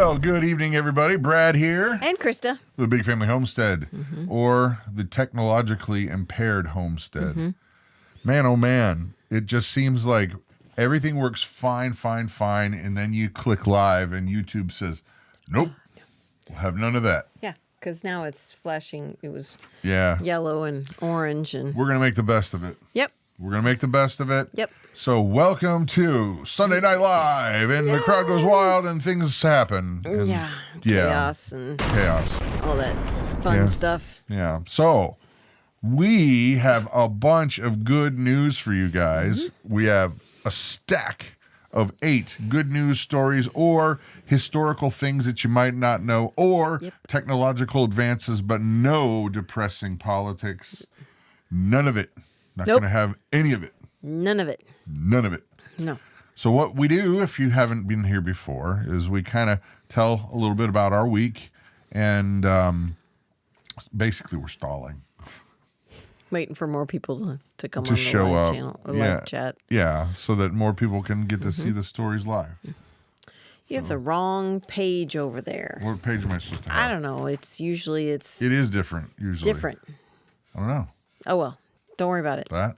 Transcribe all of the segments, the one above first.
Well, good evening, everybody. Brad here. And Christa. The Big Family Homestead, or the technologically impaired homestead. Man, oh man, it just seems like everything works fine, and then you click live and YouTube says, nope, we'll have none of that. Yeah, because now it's flashing. It was Yeah. yellow and orange. And We're going to make the best of it. Yep. We're going to make the best of it. Yep. So welcome to Sunday Night Live, and the crowd goes wild and things happen. And Chaos and all that fun stuff. Yeah. So we have a bunch of good news for you guys. We have a stack of 8 good news stories or historical things that you might not know, or technological advances, but no depressing politics. None of it. Not going to have any of it. None of it. None of it. No. So what we do, if you haven't been here before, is we kind of tell a little bit about our week, and basically we're stalling. Waiting for more people to come To on the show live up. channel or live chat. Yeah, so that more people can get to see the stories live. You have the wrong page over there. What page am I supposed to have? I don't know. It's usually It is different, usually. different. I don't know. Oh, well. Don't worry about it. That?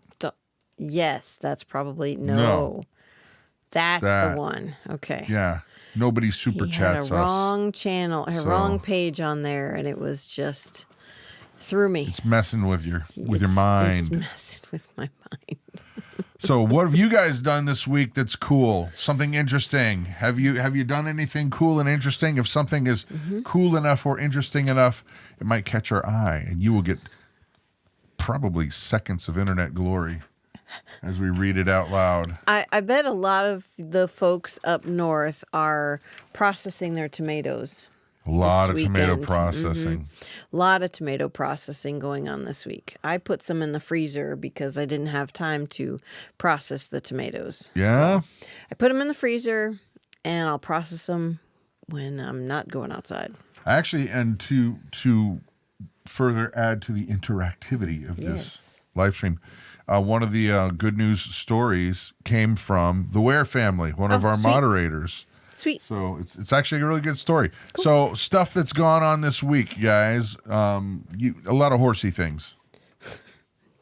Yes, that's probably no. That's That. the one. Okay. Yeah. Nobody super He chats had a us. wrong channel, a wrong page on there, and it was just threw me. It's messing with your It's mind. messing with my mind. So what have you guys done this week that's cool? Something interesting? Have you done anything cool and interesting? If something is cool enough or interesting enough, it might catch our eye, and you will get probably seconds of internet glory as we read it out loud. I bet a lot of the folks up north are processing their tomatoes. A lot of this tomato weekend. processing. A lot of tomato processing going on this week. I put some in the freezer because I didn't have time to process the tomatoes. Yeah? So I put them in the freezer, and I'll process them when I'm not going outside. Actually, and to further add to the interactivity of this live stream, one of the good news stories came from the Ware family, one of our moderators. Sweet. So it's actually a really good story. Cool. So stuff that's gone on this week, guys. A lot of horsey things.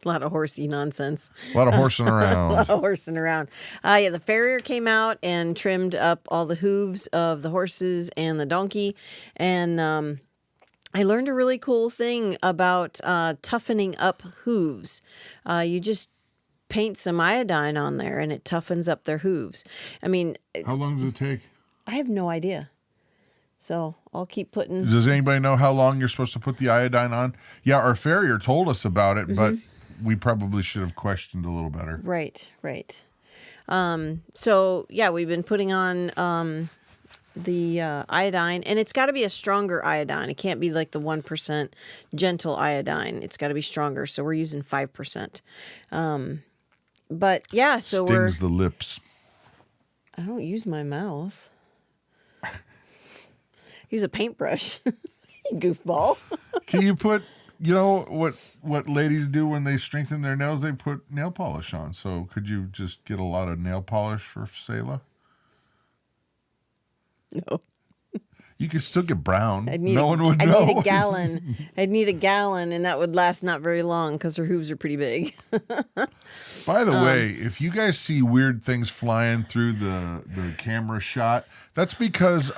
A lot of horsey nonsense. A lot of horsing around. A lot of horsing around. The farrier came out and trimmed up all the hooves of the horses and the donkey. And I learned a really cool thing about toughening up hooves. You just paint some iodine on there, and it toughens up their hooves. I mean... How long does it take? I have no idea. So I'll keep putting... Does anybody know how long you're supposed to put the iodine on? Yeah, our farrier told us about it, but we probably should have questioned a little better. Right. So, yeah, we've been putting on the iodine, and it's got to be a stronger iodine. It can't be like the 1% gentle iodine. It's got to be stronger, so we're using 5%. But, yeah, so Stings the lips. I don't use my mouth. Use a paintbrush. You goofball. Can you put, what ladies do when they strengthen their nails? They put nail polish on. So could you just get a lot of nail polish for Selah? No. You could still get brown. I'd No one would know. I need a gallon. I'd need a gallon, and that would last not very long because her hooves are pretty big. By the way, if you guys see weird things flying through the camera shot, that's because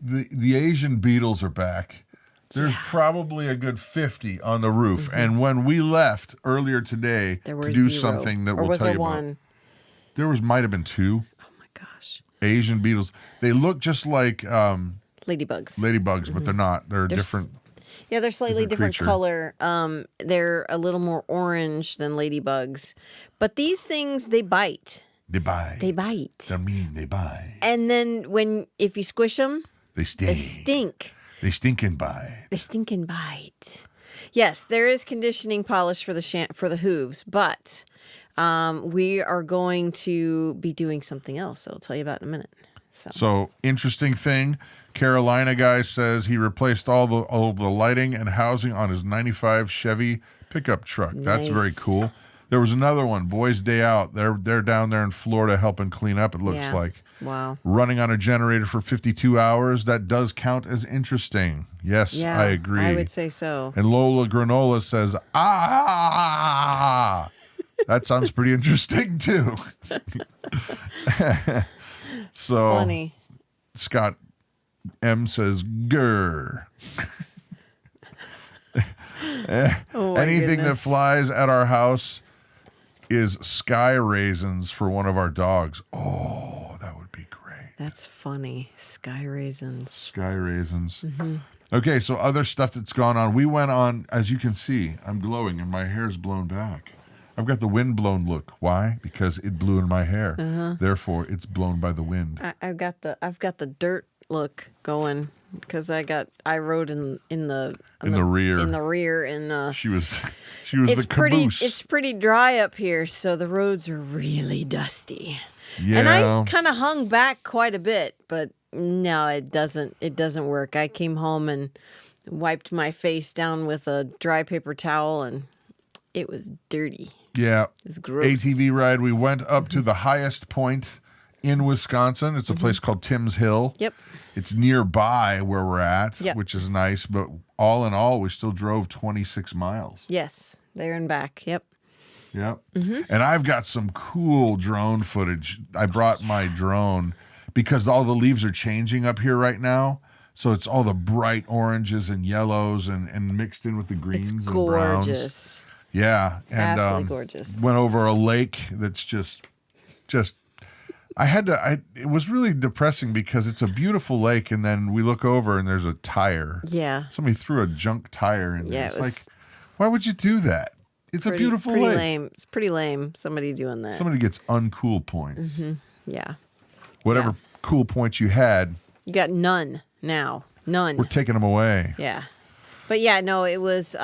the Asian beetles are back. There's probably a good 50 on the roof. And when we left earlier today to do 0. something that or we'll was tell there you one? about, might have been 2. Oh my gosh. Asian beetles. They look just like Ladybugs. but they're not. They're different. Yeah, they're slightly different creature. color. They're a little more orange than ladybugs. But these things, they bite. They bite. They bite. They're mean. They bite. And then if you squish them, They sting. they stink. They stink and bite. They stink and bite. Yes, there is conditioning polish for the hooves, but we are going to be doing something else that I'll tell you about in a minute. So interesting thing, Carolina guy says he replaced all the lighting and housing on his 95 Chevy pickup truck. Nice. That's very cool. There was another one, Boys Day Out. They're down there in Florida helping clean up, it looks like. Wow. Running on a generator for 52 hours, that does count as interesting. Yes, Yeah, I agree. I would say so. And Lola Granola says, ah, that sounds pretty interesting too. So Funny. Scott M says, grr. Oh my Anything that goodness. flies at our house is sky raisins for one of our dogs. Oh, that would be great. That's funny. Sky raisins. Sky raisins. Okay, so other stuff that's gone on. We went on, as you can see, I'm glowing and my hair's blown back. I've got the wind blown look. Why? Because it blew in my hair. Therefore, it's blown by the wind. I've got the dirt look going because I rode in the rear. in the rear and She was the caboose. It's pretty dry up here, so the roads are really dusty. Yeah. And I kind of hung back quite a bit, but no, it doesn't work. I came home and wiped my face down with a dry paper towel and it was dirty. Yeah. It's gross. ATV ride. We went up to the highest point in Wisconsin. It's a place called Tim's Hill. Yep. It's nearby where we're at, Yep. which is nice. But all in all, we still drove 26 miles. Yes, there and back. Yep. Yep. And I've got some cool drone footage. I brought my drone because all the leaves are changing up here right now. So it's all the bright oranges and yellows and mixed in with the greens It's and browns. gorgeous. Yeah. And Absolutely gorgeous. went over a lake that's just it was really depressing because it's a beautiful lake and then we look over and there's a tire. Yeah. Somebody threw a junk tire in there. Yeah, It's it was like, why would you do that? It's a beautiful pretty lake. lame. It's pretty lame. Somebody doing that. Somebody gets uncool points. Yeah. Whatever cool points you had, You got none now. None. we're taking them away. Yeah. But yeah, no, it was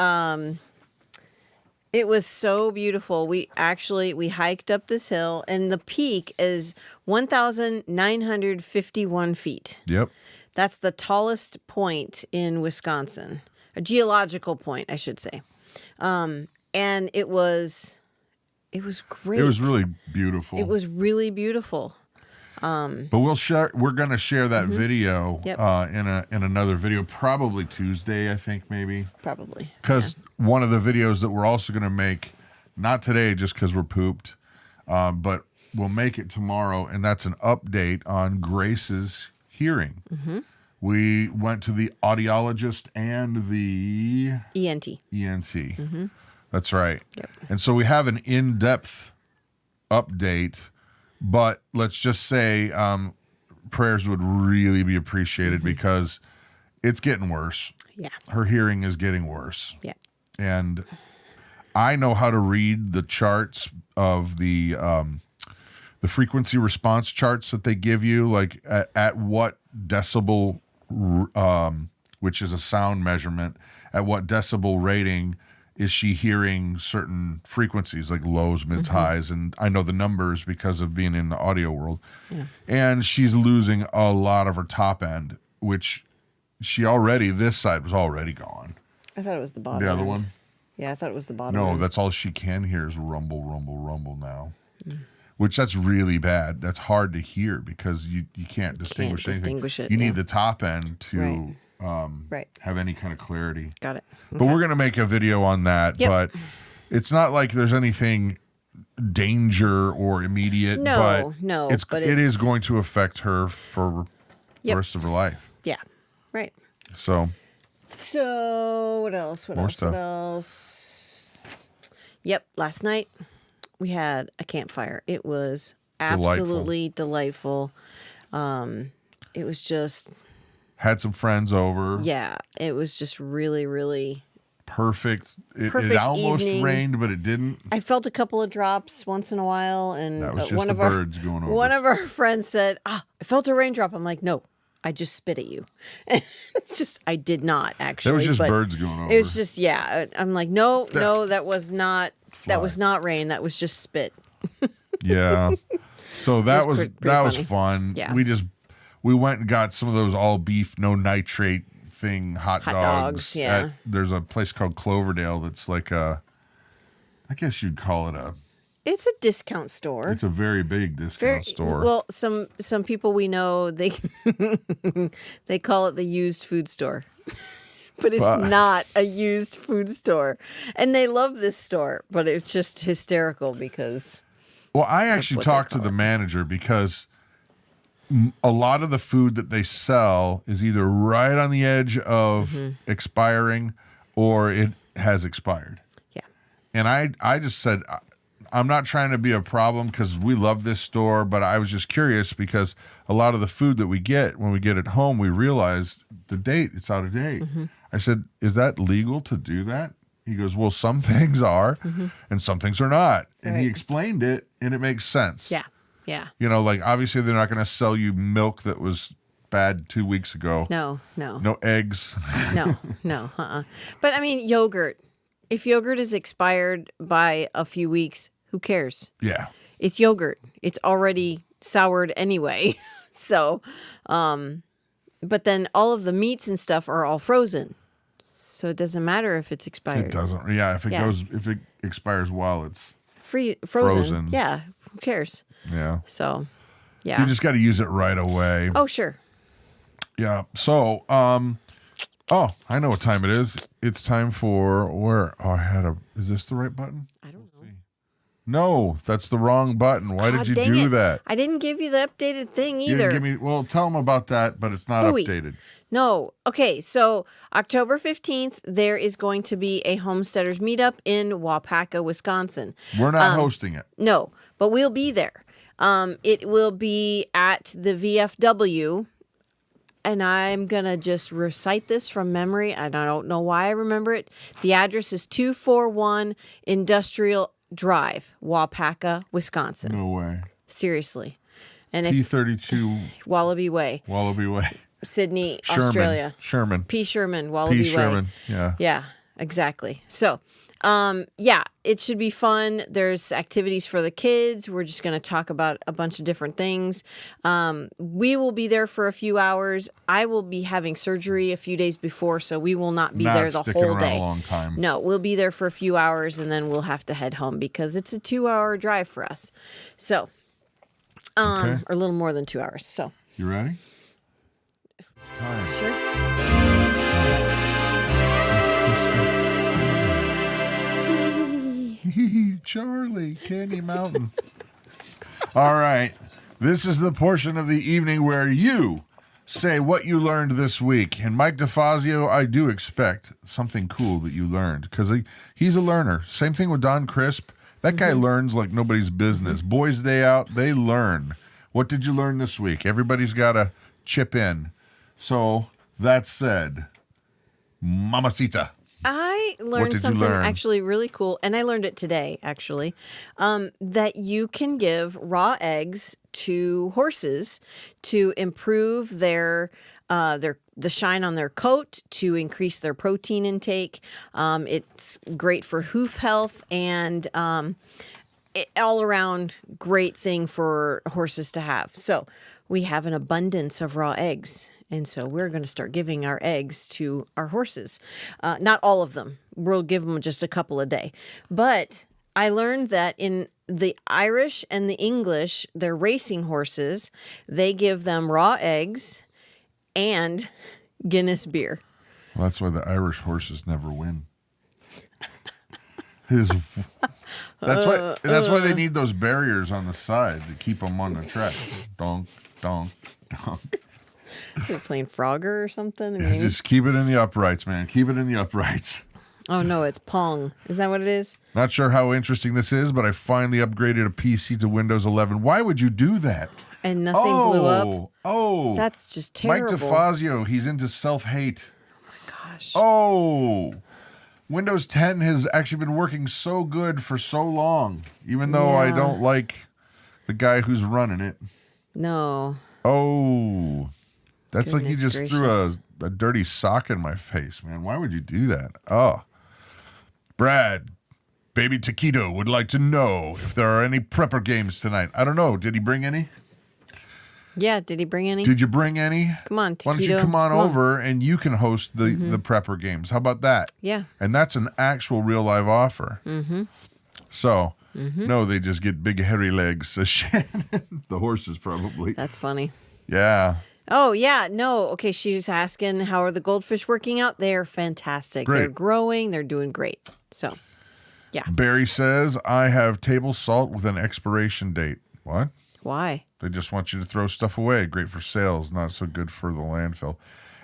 so beautiful. We hiked up this hill and the peak is 1,951 feet. Yep. That's the tallest point in Wisconsin. A geological point, I should say. And it was great. It was really beautiful. It was really beautiful. But we're going to share that video Yep. in another video, probably Tuesday, I think, maybe. Probably. Because one of the videos that we're also going to make, not today just because we're pooped, but we'll make it tomorrow, and that's an update on Grace's hearing. We went to the audiologist and the ENT. ENT. That's right. Yep. And so we have an in-depth update, but let's just say prayers would really be appreciated because it's getting worse. Yeah. Her hearing is getting worse. Yeah. And I know how to read the charts of the frequency response charts that they give you, like at what decibel, which is a sound measurement, at what decibel rating is she hearing certain frequencies, like lows, mids, highs, and I know the numbers because of being in the audio world. Yeah. And she's losing a lot of her top end, which this side was already gone. I thought it was the bottom. The other end. one? Yeah, I thought it was the bottom. No, end. that's all she can hear is rumble, rumble, rumble now. Which that's really bad. That's hard to hear because you can't distinguish anything. distinguish it, You yeah. need the top end to Right. have any kind of clarity. Got it. But we're going to make a video on that. Yep. But it's not like there's anything danger or immediate. No, but it is going to affect her for the rest of her life. Yeah. Right. So what else? What More else? stuff. What else? Yep. Last night we had a campfire. It was absolutely delightful. It was just had some friends over. Yeah, it was just really, really Perfect. It perfect almost evening. rained, but it didn't. I felt a couple of drops once in a while, and That was just one the of our birds going over. one of our friends said, "I felt a raindrop." I'm like, "No, I just spit at you." It's just I did not actually. That was just but birds going over. It was just I'm like, no, that was not rain. That was just spit. Yeah. So that was pretty was funny. fun. Yeah. We went and got some of those all beef, no nitrate thing hot dogs. Yeah. There's a place called Cloverdale that's like I guess you'd call it It's a discount store. It's a very big discount store. Well, some people we know, they they call it the used food store. But it's not a used food store. And they love this store, but it's just hysterical because... Well, I actually talked to the manager because a lot of the food that they sell is either right on the edge of expiring or it has expired. Yeah. And I just said, I'm not trying to be a problem because we love this store, but I was just curious because a lot of the food that we get, when we get it home, we realize the date, it's out of date. I said, is that legal to do that? He goes, well, some things are and some things are not. And he explained it and it makes sense. Yeah. Yeah. You know, like obviously they're not going to sell you milk that was bad 2 weeks ago. No. No eggs. No. But I mean, yogurt. If yogurt is expired by a few weeks, who cares? Yeah. It's yogurt. It's already soured anyway. So, but then all of the meats and stuff are all frozen. So it doesn't matter if it's expired. It doesn't. Yeah, if it expires while it's frozen. Yeah, who cares? Yeah. So, yeah. You just got to use it right away. Oh, sure. Yeah. So, I know what time it is. It's time for is this the right button? I don't know. No, that's the wrong button. Why did you dang do it. that? I didn't give you the updated thing either. You didn't give me, well, tell them about that, but it's not updated. No. Okay, so October 15th, there is going to be a homesteaders meetup in Waupaca, Wisconsin. We're not hosting it. No, but we'll be there. It will be at the VFW, and I'm going to just recite this from memory, and I don't know why I remember it. The address is 241 Industrial Drive, Waupaca, Wisconsin. No way. Seriously. And P32 Wallaby Way. Sydney, Australia. Sherman. P. Sherman, Wallaby Way. Sherman, yeah. Yeah, exactly. So, it should be fun. There's activities for the kids. We're just going to talk about a bunch of different things. We will be there for a few hours. I will be having surgery a few days before, so we will not be there the whole day. A long time. No, we'll be there for a few hours, and then we'll have to head home because it's a 2-hour drive for us. So, or a little more than 2 hours. So, you ready? It's time. Sure. Charlie, Candy Mountain. All right. This is the portion of the evening where you say what you learned this week. And Mike DeFazio, I do expect something cool that you learned because he's a learner. Same thing with Don Crisp. That guy learns like nobody's business. Boys' Day out, they learn. What did you learn this week? Everybody's got to chip in. So, that said, Mamacita. I learned something actually really cool, and I learned it today, actually, that you can give raw eggs to horses to improve the shine on their coat, to increase their protein intake. It's great for hoof health and all around great thing for horses to have. So we have an abundance of raw eggs. And so we're going to start giving our eggs to our horses. Not all of them. We'll give them just a couple a day. But I learned that in the Irish and the English, their racing horses, they give them raw eggs and Guinness beer. Well, that's why the Irish horses never win. That's why they need those barriers on the side to keep them on the track. Donk, donk, donk. You're playing Frogger or something? Just keep it in the uprights, man. Keep it in the uprights. Oh, no, it's Pong. Is that what it is? Not sure how interesting this is, but I finally upgraded a PC to Windows 11. Why would you do that? And nothing blew up? Oh. That's just terrible. Mike DeFazio, he's into self-hate. Oh, my gosh. Oh. Windows 10 has actually been working so good for so long, even though I don't like the guy who's running it. No. Oh. That's like you just threw a dirty sock in my face, man. Why would you do that? Oh. Brad, Baby Taquito would like to know if there are any prepper games tonight. I don't know. Did he bring any? Yeah, did he bring any? Did you bring any? Come on, Taquito. Why don't you come on over and you can host the prepper games? How about that? Yeah. And that's an actual real live offer. Mm-hmm. So No, they just get big, hairy legs, says Shannon. The horses, probably. That's funny. Yeah. Oh, yeah. No. Okay. She's asking, how are the goldfish working out? They're fantastic. Great. They're growing. They're doing great. So, yeah. Barry says, I have table salt with an expiration date. What? Why? They just want you to throw stuff away. Great for sales, not so good for the landfill.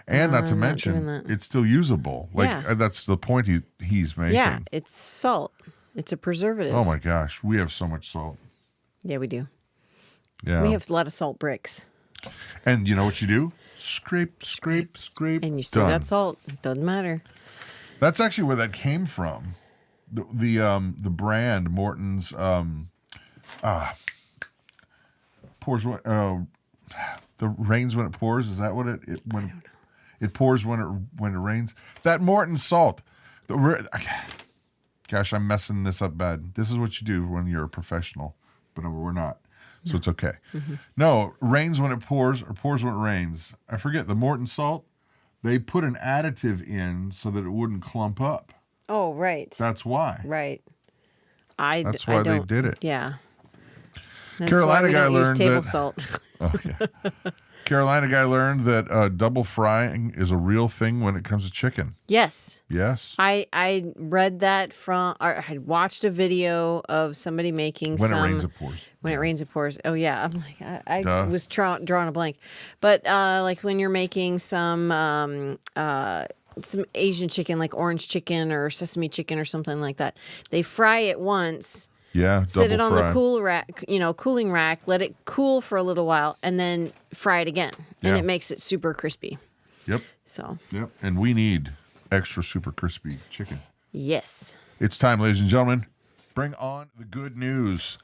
And not to I'm not doing mention, that. it's still usable. Like, Yeah. that's the point he's making. Yeah. It's salt. It's a preservative. Oh, my gosh. We have so much salt. Yeah, we do. Yeah. We have a lot of salt bricks. And you know what you do? Scrape, scrape, scrape. And you still Done. got salt. It doesn't matter. That's actually where that came from. The brand Morton's pours when the rains when it pours. Is that what it when it pours when it rains? That Morton salt. Gosh, I'm messing this up bad. This is what you do when you're a professional, but we're not. So it's okay. No, rains when it pours or pours when it rains. I forget the Morton salt. They put an additive in so that it wouldn't clump up. Oh, right. That's why. Right. That's why they did it. Yeah. That's Carolina why we guy don't use learned table that. salt. Oh, yeah. Carolina guy learned that double frying is a real thing when it comes to chicken. Yes. Yes. I read that or I had watched a video of somebody making When it rains, it pours. When it rains, it pours. Oh, yeah. I'm like, I Duh. was drawing a blank. But like when you're making some Asian chicken, like orange chicken or sesame chicken or something like that, they fry it once. Yeah, Sit it double on fry. the cooling rack, let it cool for a little while, and then fry it again. And Yeah. it makes it super crispy. Yep. So, Yep. And we need extra super crispy chicken. yes. It's time, ladies and gentlemen. Bring on the good news.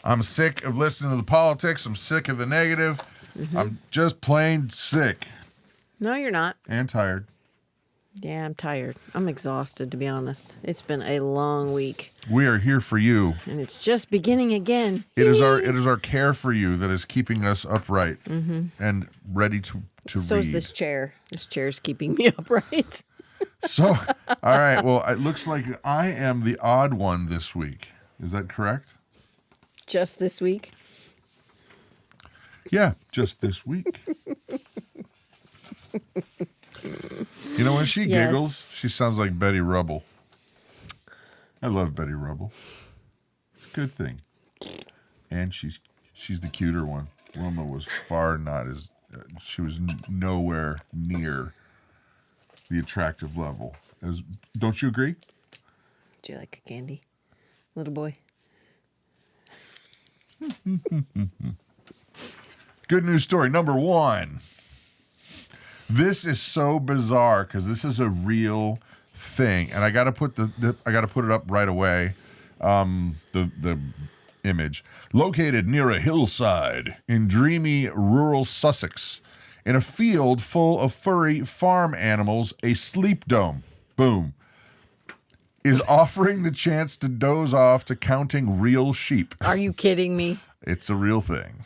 I'm sick of listening to the politics. I'm sick of the negative. I'm just plain sick No, you're not. and tired. Yeah, I'm tired. I'm exhausted, to be honest. It's been a long week, We are here for you. and it's just beginning again. It is our care for you that is keeping us upright and ready to So read. is this chair. This chair's keeping me upright. So, all right. Well, it looks like I am the odd one this week. Is that correct? Just this week. Yeah, just this week. You know, when she Yes. giggles, she sounds like Betty Rubble. I love Betty Rubble. It's a good thing. And she's the cuter one. Wilma was far not as she was nowhere near the attractive level. Don't you agree? Do you like a candy, little boy? Good news story number 1. This is so bizarre because this is a real thing, and I got to put I got to put it up right away. The image located near a hillside in dreamy rural Sussex, in a field full of furry farm animals, a sleep dome, boom, is offering the chance to doze off to counting real sheep. Are you kidding me? It's a real thing.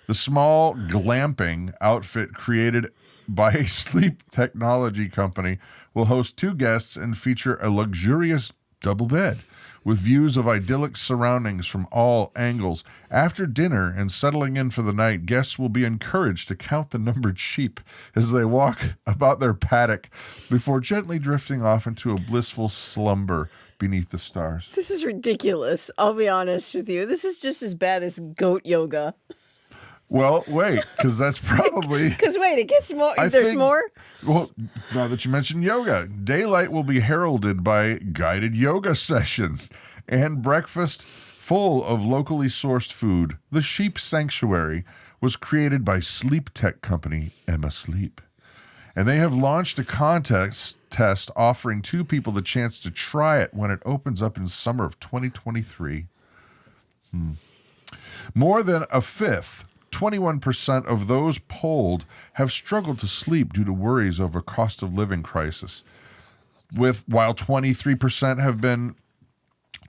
The small glamping outfit created by a sleep technology company will host 2 guests and feature a luxurious double bed with views of idyllic surroundings from all angles. After dinner and settling in for the night, guests will be encouraged to count the numbered sheep as they walk about their paddock before gently drifting off into a blissful slumber beneath the stars. This is ridiculous. I'll be honest with you. This is just as bad as goat yoga. Well, wait, because that's probably... Because wait, it gets more. There's more? Well, now that you mentioned yoga, daylight will be heralded by guided yoga session and breakfast full of locally sourced food. The Sheep Sanctuary was created by sleep tech company Emma Sleep, and they have launched a contest test offering 2 people the chance to try it when it opens up in summer of 2023. More than a fifth, 21% of those polled have struggled to sleep due to worries over cost of living crisis, while 23% have been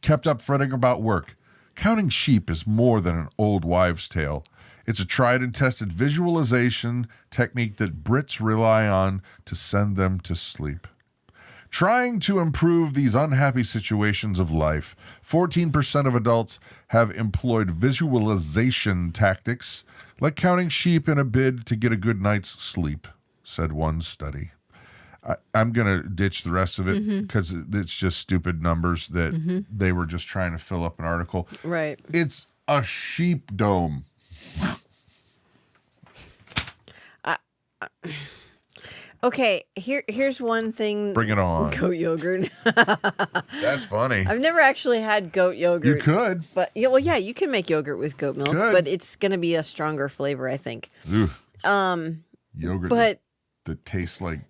kept up fretting about work. Counting sheep is more than an old wives' tale. It's a tried and tested visualization technique that Brits rely on to send them to sleep. Trying to improve these unhappy situations of life, 14% of adults have employed visualization tactics, like counting sheep in a bid to get a good night's sleep, said one study. I'm going to ditch the rest of it because it's just stupid numbers that they were just trying to fill up an article. Right. It's a sheep dome. Okay, here's one thing. Bring it on. Goat yogurt. That's funny. I've never actually had goat yogurt. You could. But yeah, you can make yogurt with goat milk, Could. but it's going to be a stronger flavor, I think. Ooh. Yogurt but that tastes like...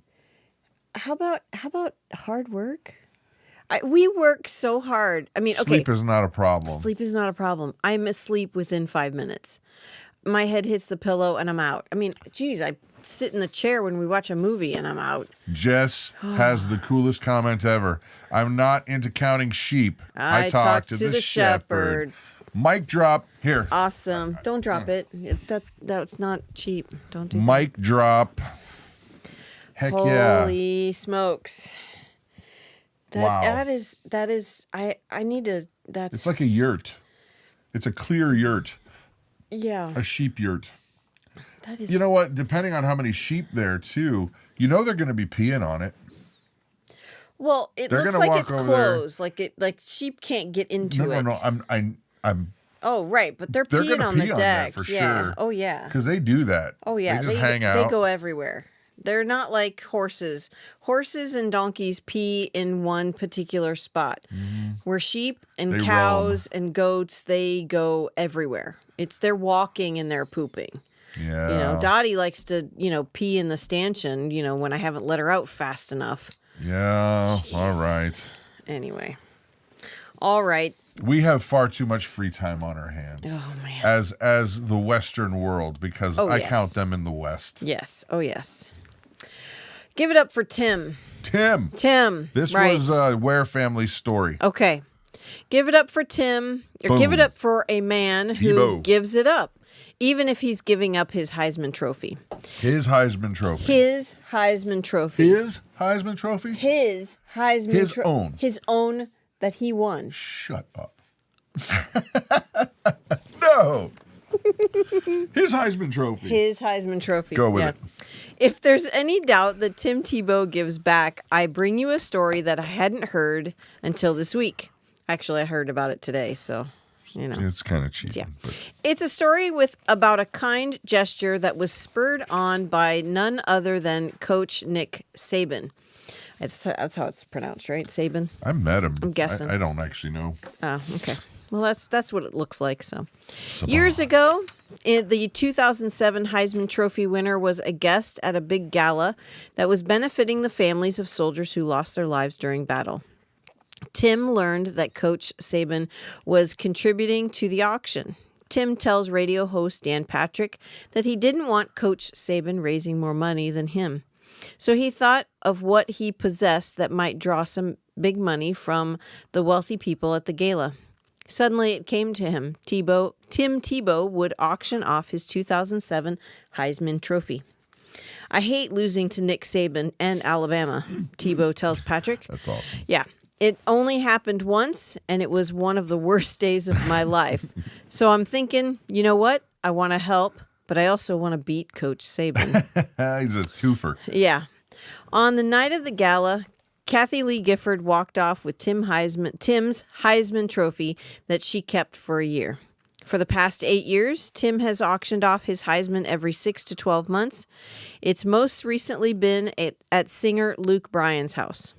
how about hard work? We work so hard. I mean, Sleep is not a problem. Sleep is not a problem. I'm asleep within 5 minutes. My head hits the pillow and I'm out. I mean, geez, I sit in the chair when we watch a movie and I'm out. Jess has the coolest comment ever. I'm not into counting sheep. I talk to the shepherd. Mic drop. Here. Awesome. Don't drop it. That's not cheap. Don't do that. Mic drop. Heck yeah. Holy smokes. Wow. That is I need to It's like a yurt. It's a clear yurt. Yeah. A sheep yurt. That is. You know what? Depending on how many sheep there too, they're going to be peeing on it. Well, it They're looks gonna like walk it's over there. closed. Like sheep can't get into it. No. I'm. Oh, right, but they're They're peeing gonna on pee the on deck. that for yeah. sure. Oh yeah. Because they do that. Oh yeah. They just hang out. They go everywhere. They're not like horses. Horses and donkeys pee in one particular spot. Where sheep and They cows and goats, they go everywhere. They're walking and they're pooping. Yeah. Dottie likes to, pee in the stanchion, when I haven't let her out fast enough. Yeah. Jeez. All right. Anyway. All right. We have far too much free time on our hands. Oh, man. As the Western world, because I yes. count them in the West. Yes. Oh, yes. Give it up for Tim. Tim. This right. was Ware family's story. Okay. Give it up for Tim. Or Boom. give it up for a man who Tebow. gives it up. Even if he's giving up his Heisman Trophy. His Heisman Trophy. His Heisman Trophy. His Heisman Trophy? His Heisman His Trophy. own. His own that he won. Shut up. No. His Heisman Trophy. His Heisman Trophy. Go with it. If there's any doubt that Tim Tebow gives back, I bring you a story that I hadn't heard until this week. Actually, I heard about it today, so... It's kind of cheap. Yeah. But... It's a story about a kind gesture that was spurred on by none other than Coach Nick Saban. That's how it's pronounced, right? Saban? I met him. I'm guessing. I don't actually know. Oh, okay. Well, that's what it looks like. So, years ago, the 2007 Heisman Trophy winner was a guest at a big gala that was benefiting the families of soldiers who lost their lives during battle. Tim learned that Coach Saban was contributing to the auction. Tim tells radio host Dan Patrick that he didn't want Coach Saban raising more money than him. So he thought of what he possessed that might draw some big money from the wealthy people at the gala. Suddenly it came to him. Tim Tebow would auction off his 2007 Heisman Trophy. I hate losing to Nick Saban and Alabama, Tebow tells Patrick. That's awesome. Yeah. It only happened once, and it was one of the worst days of my life. So I'm thinking, you know what? I want to help, but I also want to beat Coach Saban. He's a twofer. Yeah. On the night of the gala, Kathy Lee Gifford walked off with Tim's Heisman Trophy that she kept for a year. For the past 8 years, Tim has auctioned off his Heisman every 6 to 12 months. It's most recently been at singer Luke Bryan's house.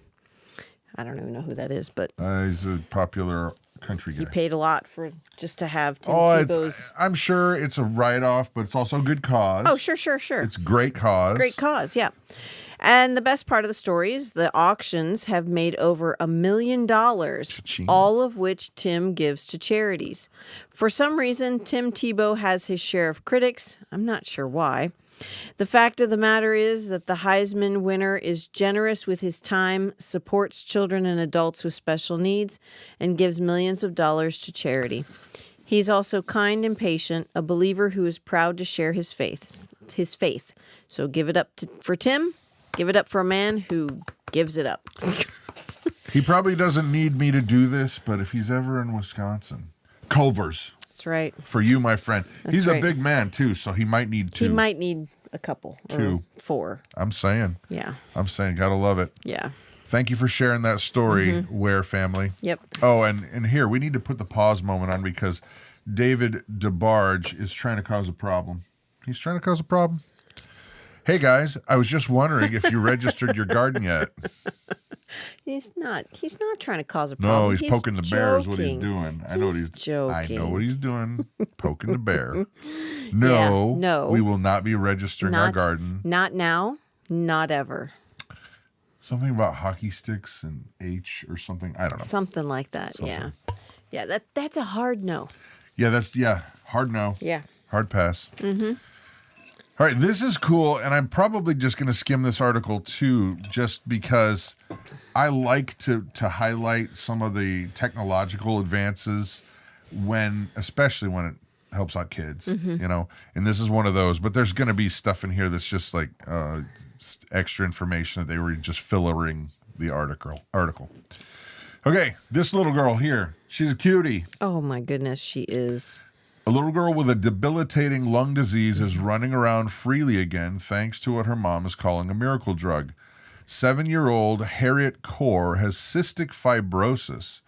I don't even know who that is, but He's a popular country guy. he paid a lot for just to have Tim Tebow's. I'm sure it's a write-off, but it's also a good cause. Oh, sure. It's a great cause. Great cause, yeah. And the best part of the story is the auctions have made over $1 million, Cha-ching. all of which Tim gives to charities. For some reason, Tim Tebow has his share of critics. I'm not sure why. The fact of the matter is that the Heisman winner is generous with his time, supports children and adults with special needs, and gives millions of dollars to charity. He's also kind and patient, a believer who is proud to share his faith. So give it up for Tim. Give it up for a man who gives it up. He probably doesn't need me to do this, but if he's ever in Wisconsin, Culver's. That's right. For you, my friend. He's right. a big man, too, so he might need two. He might need a couple. Two. Or 4. I'm saying. Yeah. Gotta love it. Yeah. Thank you for sharing that story, Ware family. Yep. Oh, and here, we need to put the pause moment on because David DeBarge is trying to cause a problem. He's trying to cause a problem. Hey, guys, I was just wondering if you registered your garden yet. He's not trying to cause a problem. No, he's poking the bear is what he's joking. doing. I know what he's joking. I know what he's doing. Poking the bear. No, no. We will not be registering our garden. Not now, not ever. Something about hockey sticks and H or something. I don't know. Something like that. Something. Yeah. That's a hard no. Yeah, hard no. Yeah. Hard pass. Mm-hmm. All right, this is cool, and I'm probably just going to skim this article too, just because I like to highlight some of the technological advances especially when it helps out kids, you know. And this is one of those. But there's going to be stuff in here that's just like extra information that they were just fillering the article. Okay, this little girl here, she's a cutie. Oh my goodness, she is. A little girl with a debilitating lung disease is running around freely again thanks to what her mom is calling a miracle drug. 7-year-old Harriet Core has cystic fibrosis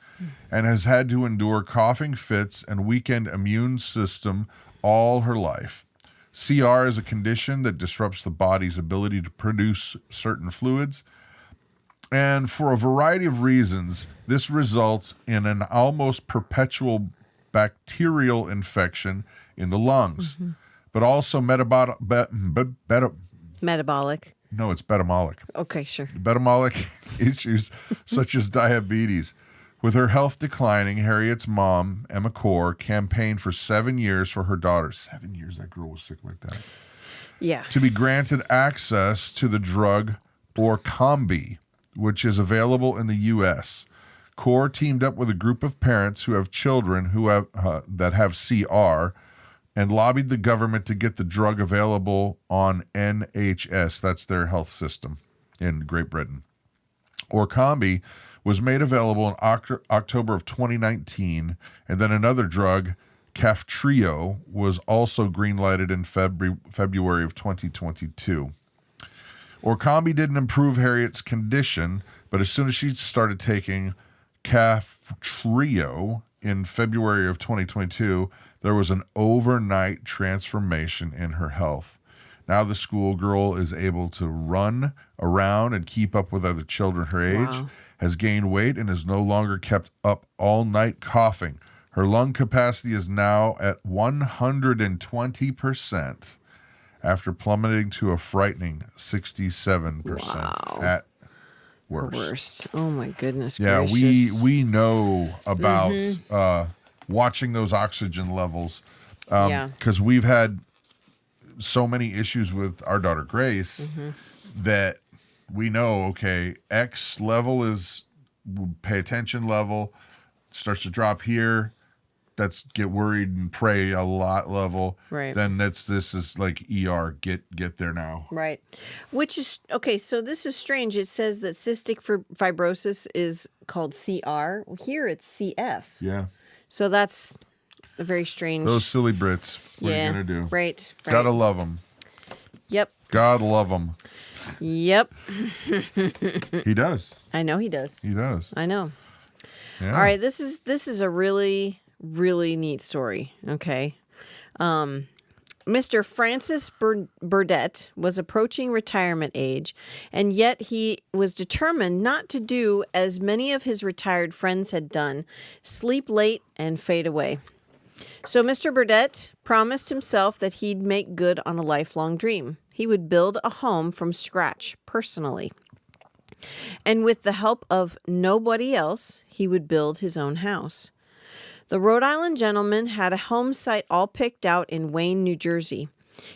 and has had to endure coughing fits and weakened immune system all her life. CR is a condition that disrupts the body's ability to produce certain fluids. And for a variety of reasons, this results in an almost perpetual bacterial infection in the lungs, but also metabolic. No, it's metabolic. Okay, sure. Metabolic issues such as diabetes. With her health declining, Harriet's mom, Emma Core, campaigned for 7 years for her daughter. 7 years, that girl was sick like that. Yeah. To be granted access to the drug Orkambi, which is available in the U.S. Core teamed up with a group of parents who have children who have that have CR and lobbied the government to get the drug available on NHS. That's their health system in Great Britain. Orkambi was made available in October of 2019, and then another drug, Kaftrio, was also green-lighted in February of 2022. Orkambi didn't improve Harriet's condition, but as soon as she started taking Kaftrio in February of 2022, there was an overnight transformation in her health. Now the schoolgirl is able to run around and keep up with other children her age, has gained weight, and is no longer kept up all night coughing. Her lung capacity is now at 120% after plummeting to a frightening 67% at worst. Oh my goodness gracious. Yeah, we know about watching those oxygen levels because we've had so many issues with our daughter Grace that we know, okay, X level is pay attention level, starts to drop here. That's get worried and pray a lot level. Right. Then this is like ER, get there now. Right. Which is, okay, so this is strange. It says that cystic fibrosis is called CR. Here it's CF. Yeah. So that's a very strange. Those silly Brits. What are you going to do? Right. Gotta love them. Yep. God love them. Yep. He does. I know he does. He does. I know. Yeah. All right. This is a really, really neat story. Okay. Mr. Francis Burdett was approaching retirement age, and yet he was determined not to do as many of his retired friends had done, sleep late and fade away. So Mr. Burdett promised himself that he'd make good on a lifelong dream. He would build a home from scratch personally. And with the help of nobody else, he would build his own house. The Rhode Island gentleman had a home site all picked out in Wayne, New Jersey.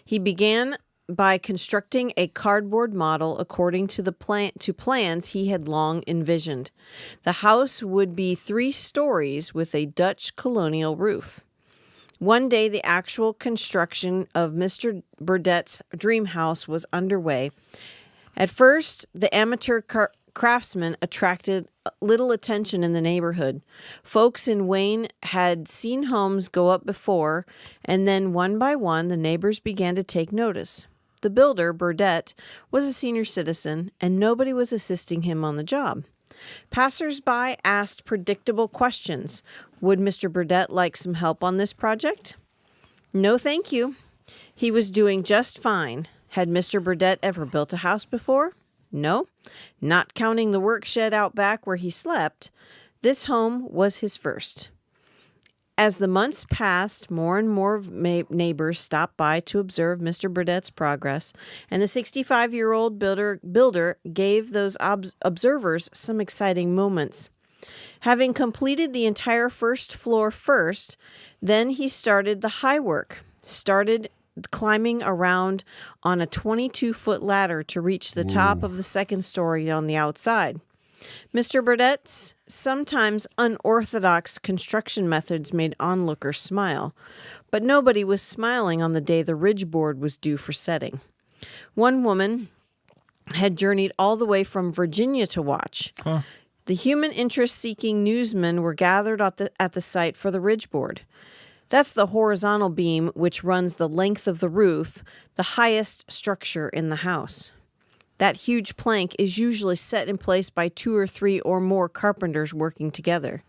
He began by constructing a cardboard model according to plans he had long envisioned. The house would be 3 stories with a Dutch colonial roof. One day, the actual construction of Mr. Burdett's dream house was underway. At first, the amateur craftsman attracted little attention in the neighborhood. Folks in Wayne had seen homes go up before, and then one by one, the neighbors began to take notice. The builder, Burdett, was a senior citizen, and nobody was assisting him on the job. Passers-by asked predictable questions. Would Mr. Burdett like some help on this project? No, thank you. He was doing just fine. Had Mr. Burdett ever built a house before? No, not counting the work shed out back where he slept. This home was his first. As the months passed, more and more neighbors stopped by to observe Mr. Burdett's progress, and the 65-year-old builder gave those observers some exciting moments. Having completed the entire first floor first, then he started the high work, started climbing around on a 22-foot ladder to reach the top of the second story on the outside. Mr. Burdett's sometimes unorthodox construction methods made onlookers smile, but nobody was smiling on the day the ridge board was due for setting. One woman had journeyed all the way from Virginia to watch. The human interest-seeking newsmen were gathered at the site for the ridge board. That's the horizontal beam which runs the length of the roof, the highest structure in the house. That huge plank is usually set in place by 2 or 3 or more carpenters working together.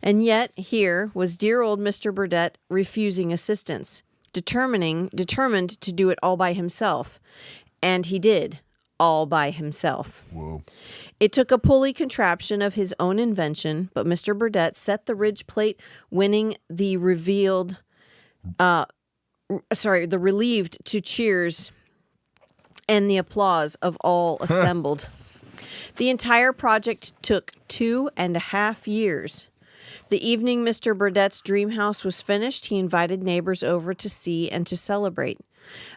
And yet, here was dear old Mr. Burdett refusing assistance, determined to do it all by himself. And he did, all by himself. Whoa. It took a pulley contraption of his own invention, but Mr. Burdett set the ridge plate, winning the relieved to cheers and the applause of all assembled. The entire project took 2.5 years. The evening Mr. Burdett's dream house was finished, he invited neighbors over to see and to celebrate.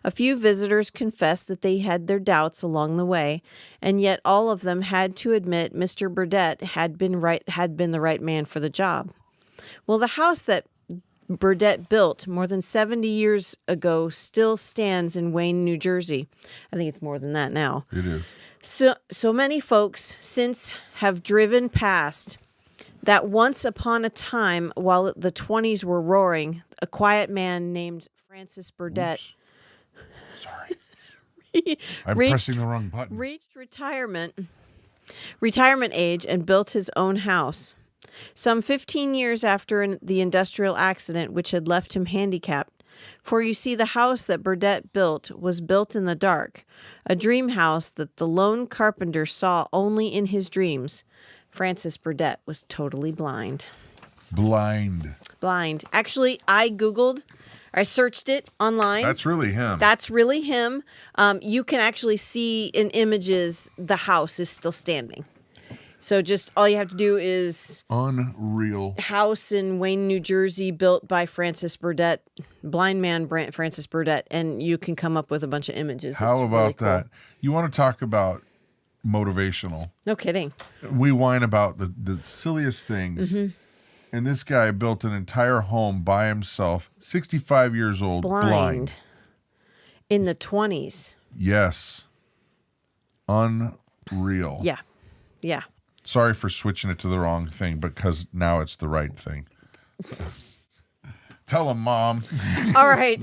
A few visitors confessed that they had their doubts along the way, and yet all of them had to admit Mr. Burdett had been the right man for the job. Well, the house that Burdett built more than 70 years ago still stands in Wayne, New Jersey. I think it's more than that now. It is. So many folks since have driven past that once upon a time, while the 20s were roaring, a quiet man named Francis Burdett Sorry. I'm pressing the wrong button. Reached retirement age and built his own house. Some 15 years after the industrial accident which had left him handicapped. For you see, the house that Burdett built was built in the dark, a dream house that the lone carpenter saw only in his dreams. Francis Burdett was totally blind. Blind. Actually, I searched it online. That's really him. You can actually see in images the house is still standing. So just all you have to do is unreal. House in Wayne, New Jersey, built by Francis Burdett, blind man Francis Burdett, and you can come up with a bunch of images. How about that? You want to talk about motivational? No kidding. We whine about the silliest things. Mm-hmm. And this guy built an entire home by himself, 65 years old, blind. In the 20s. Yes. Unreal. Yeah. Sorry for switching it to the wrong thing, because now it's the right thing. Tell him, Mom. All right.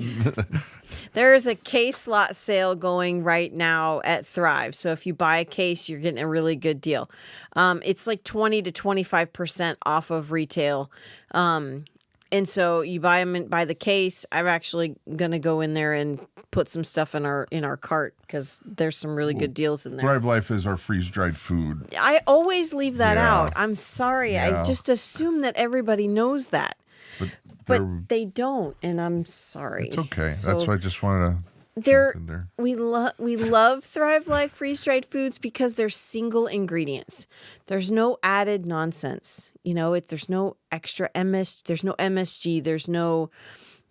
There is a case lot sale going right now at Thrive. So if you buy a case, you're getting a really good deal. It's like 20 to 25% off of retail. And so you buy them by the case. I'm actually going to go in there and put some stuff in our cart because there's some really good deals in there. Thrive Life is our freeze-dried food. I always leave that out. I'm sorry. Yeah. I just assume that everybody knows that. But they don't, and I'm sorry. It's okay. So that's why I just wanted to jump in there. We love Thrive Life freeze-dried foods because they're single ingredients. There's no added nonsense. There's no extra there's no MSG. There's no,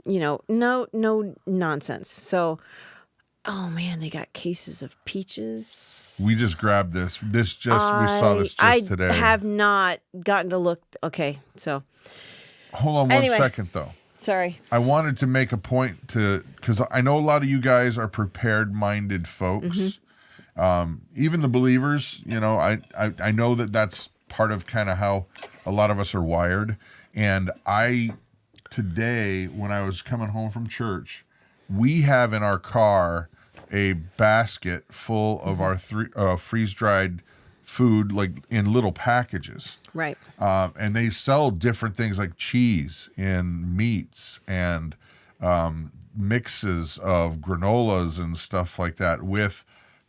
no nonsense. So, oh man, they got cases of peaches. We just grabbed this. We saw this just today. I have not gotten to look. Okay, so. Hold on one second, though. Sorry. I wanted to make a point because I know a lot of you guys are prepared-minded folks, Even the believers, I know that that's part of kind of how a lot of us are wired. And today, when I was coming home from church, we have in our car a basket full of our freeze-dried food, like in little packages. Right. And they sell different things like cheese and meats and mixes of granolas and stuff like that with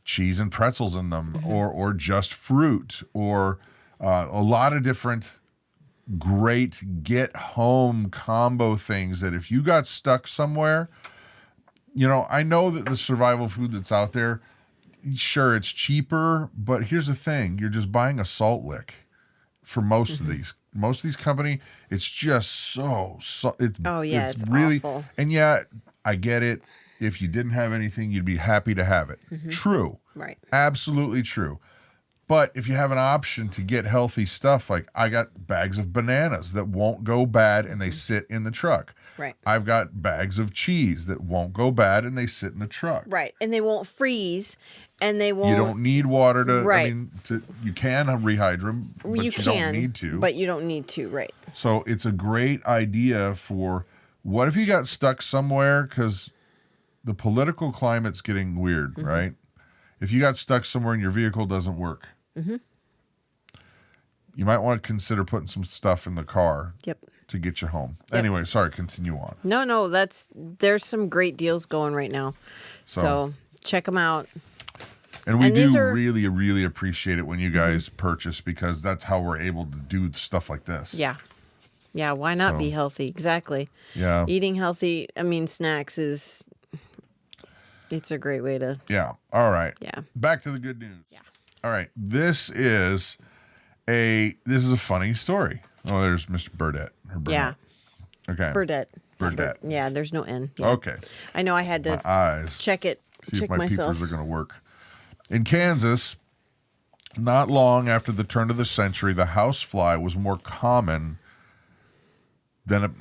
cheese and pretzels in them, or just fruit, or a lot of different great get home combo things that if you got stuck somewhere, I know that the survival food that's out there, sure, it's cheaper, but here's the thing. You're just buying a salt lick for most of these. Most of these company, it's just it's really awful. And yeah, I get it. If you didn't have anything, you'd be happy to have it. True. Right. Absolutely true. But if you have an option to get healthy stuff, like I got bags of bananas that won't go bad and they sit in the truck. Right. I've got bags of cheese that won't go bad and they sit in the truck. Right. And they won't freeze, and they won't. You don't need water to. Right. You can rehydrate them, but you don't need to. But you don't need to. Right. So it's a great idea for what if you got stuck somewhere, because the political climate's getting weird, right? If you got stuck somewhere and your vehicle doesn't work, you might want to consider putting some stuff in the car. Yep. To get you home. Yep. Anyway, sorry, continue on. No, there's some great deals going right now. So check them out. And we do really, really appreciate it when you guys purchase, because that's how we're able to do stuff like this. Yeah. Yeah, why not be healthy? Exactly. Yeah. Eating healthy, snacks it's a great way to. Yeah. All right. Yeah. Back to the good news. Yeah. All right. This is a funny story. Oh, there's Mr. Burdette. Yeah. Okay. Burdette. Yeah, there's no N. Yeah. Okay. I know I had to my eyes. check it. See check if my myself. peepers are going to work. In Kansas, not long after the turn of the century, the housefly was more common than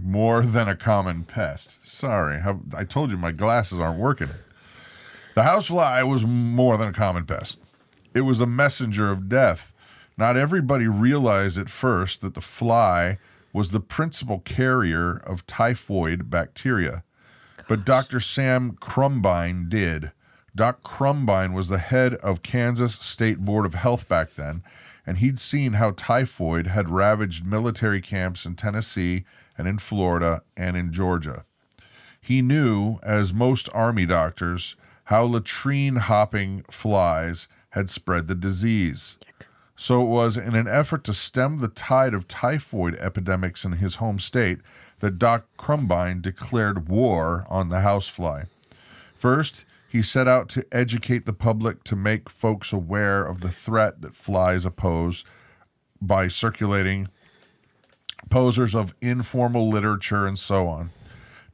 more than a common pest. Sorry, I told you my glasses aren't working. The housefly was more than a common pest. It was a messenger of death. Not everybody realized at first that the fly was the principal carrier of typhoid bacteria. But Dr. Sam Crumbine did. Doc Crumbine was the head of Kansas State Board of Health back then, and he'd seen how typhoid had ravaged military camps in Tennessee and in Florida and in Georgia. He knew, as most army doctors, how latrine-hopping flies had spread the disease. So it was in an effort to stem the tide of typhoid epidemics in his home state that Doc Crumbine declared war on the housefly. First, he set out to educate the public to make folks aware of the threat that flies pose by circulating posers of informal literature and so on.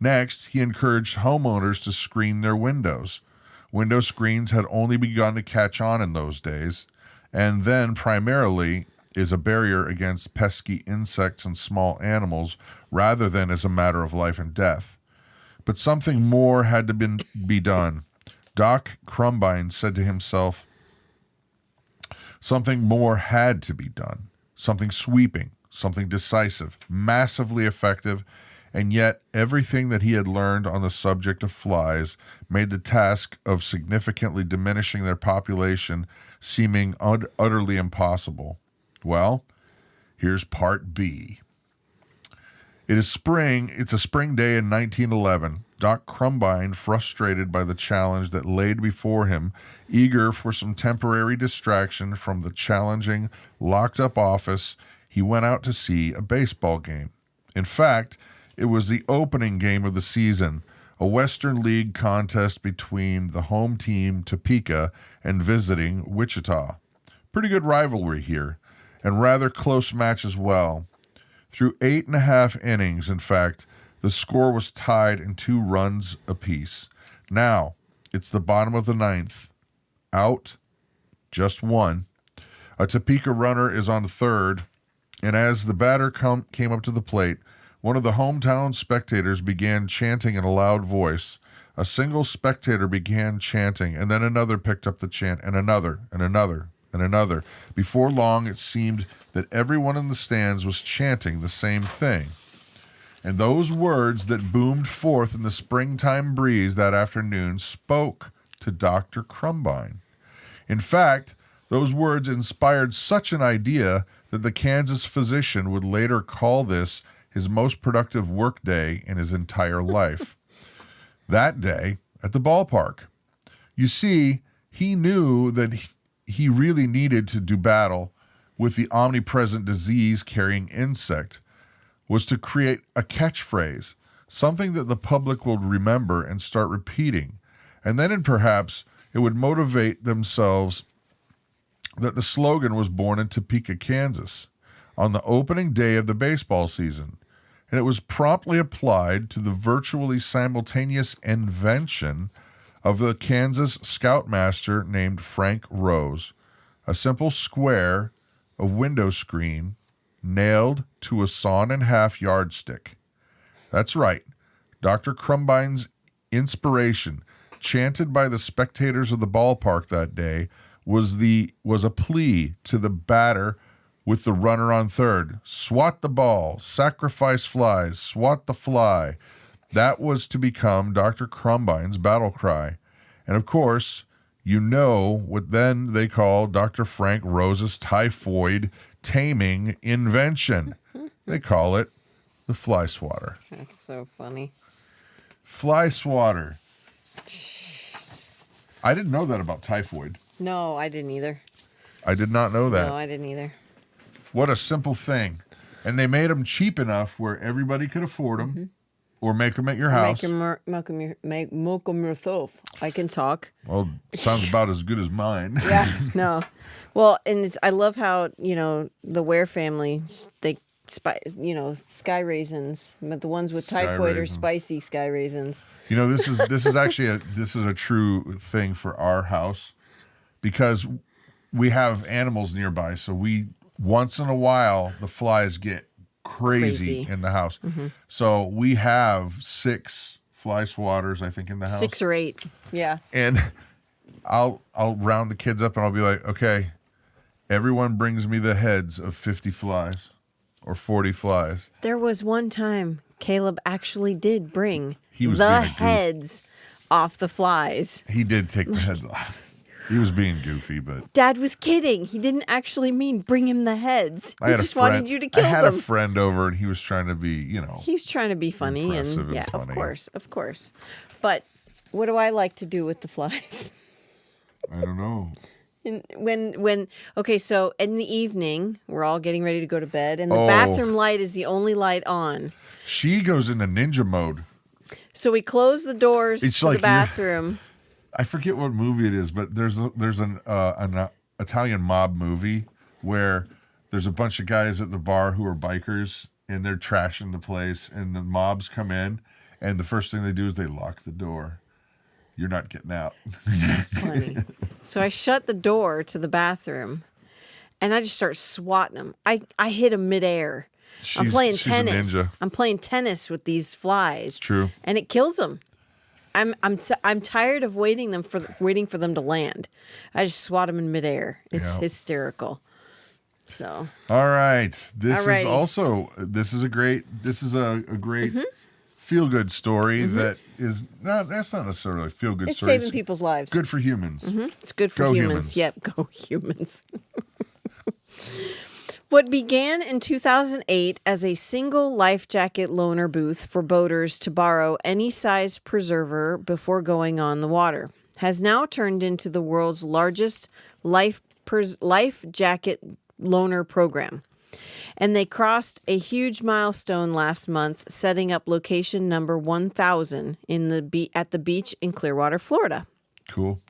Next, he encouraged homeowners to screen their windows. Window screens had only begun to catch on in those days, and then primarily is a barrier against pesky insects and small animals rather than as a matter of life and death. But something more had to be done. Doc Crumbine said to himself, something more had to be done. Something sweeping, something decisive, massively effective, and yet everything that he had learned on the subject of flies made the task of significantly diminishing their population seeming utterly impossible. Well, here's part B. It's a spring day in 1911. Doc Crumbine, frustrated by the challenge that laid before him, eager for some temporary distraction from the challenging, locked-up office, he went out to see a baseball game. In fact, it was the opening game of the season, a Western League contest between the home team Topeka and visiting Wichita. Pretty good rivalry here, and rather close match as well. Through 8.5 innings, in fact, the score was tied in 2 runs apiece. Now, it's the bottom of the 9th. Out, just 1. A Topeka runner is on third, and as the batter came up to the plate, one of the hometown spectators began chanting in a loud voice, A single spectator began chanting, and then another picked up the chant, and another, and another, and another. Before long, it seemed that everyone in the stands was chanting the same thing. And those words that boomed forth in the springtime breeze that afternoon spoke to Dr. Crumbine. In fact, those words inspired such an idea that the Kansas physician would later call this his most productive work day in his entire life. That day at the ballpark. You see, he knew that he really needed to do battle with the omnipresent disease-carrying insect, was to create a catchphrase, something that the public will remember and start repeating. And then perhaps it would motivate themselves that the slogan was born in Topeka, Kansas, on the opening day of the baseball season. And it was promptly applied to the virtually simultaneous invention of the Kansas scoutmaster named Frank Rose, a simple square of window screen nailed to a sawn-in-half yardstick. That's right. Dr. Crumbine's inspiration, chanted by the spectators of the ballpark that day, was a plea to the batter with the runner on third. Swat the ball, sacrifice flies, swat the fly. That was to become Dr. Crumbine's battle cry. And of course, you know what then they call Dr. Frank Rose's typhoid taming invention. They call it the flyswatter. That's so funny. Flyswatter. I didn't know that about typhoid. No, I didn't either. I did not know that. No, I didn't either. What a simple thing. And they made them cheap enough where everybody could afford them or make them at your house. Milk them yourself. I can talk. Well, sounds about as good as mine. Yeah, no. Well, and I love how, the Ware family, they, sky raisins, but the ones with Sky typhoid raisins. are spicy sky raisins. This is actually a true thing for our house because we have animals nearby. So once in a while, the flies get crazy in the house. So we have 6 fly swatters, I think, in the house. 6 or 8. Yeah. And I'll round the kids up and I'll be like, okay, everyone brings me the heads of 50 flies or 40 flies. There was one time Caleb actually did bring He was the being a goof. heads off the flies. He did take the heads off. He was being goofy, but Dad was kidding. He didn't actually mean bring him the heads. He just wanted you to kill I had them. a friend over and he was trying to be, He's trying to be funny, impressive and yeah, funny. of course. But what do I like to do with the flies? I don't know. Okay, so in the evening, we're all getting ready to go to bed, and the Oh. bathroom light is the only light on. She goes into ninja mode. So we close the doors It's to like the bathroom. I forget what movie it is, but there's an Italian mob movie where there's a bunch of guys at the bar who are bikers and they're trashing the place, and the mobs come in, and the first thing they do is they lock the door. You're not getting out. Funny. So I shut the door to the bathroom, and I just start swatting them. I hit them midair. I'm playing she's a tennis. ninja. I'm playing tennis with these flies. True. And it kills them. I'm tired of waiting for them to land. I just swat them in midair. It's Yeah. hysterical. So All right. This Alrighty. is a great feel good story that is that's not necessarily a feel good it's story. saving people's lives. Good for humans. It's good for Go humans. humans. Yep, go humans. What began in 2008 as a single life jacket loaner booth for boaters to borrow any size preserver before going on the water has now turned into the world's largest life jacket loaner program. And they crossed a huge milestone last month, setting up location number 1,000 at the beach in Clearwater, Florida. Cool.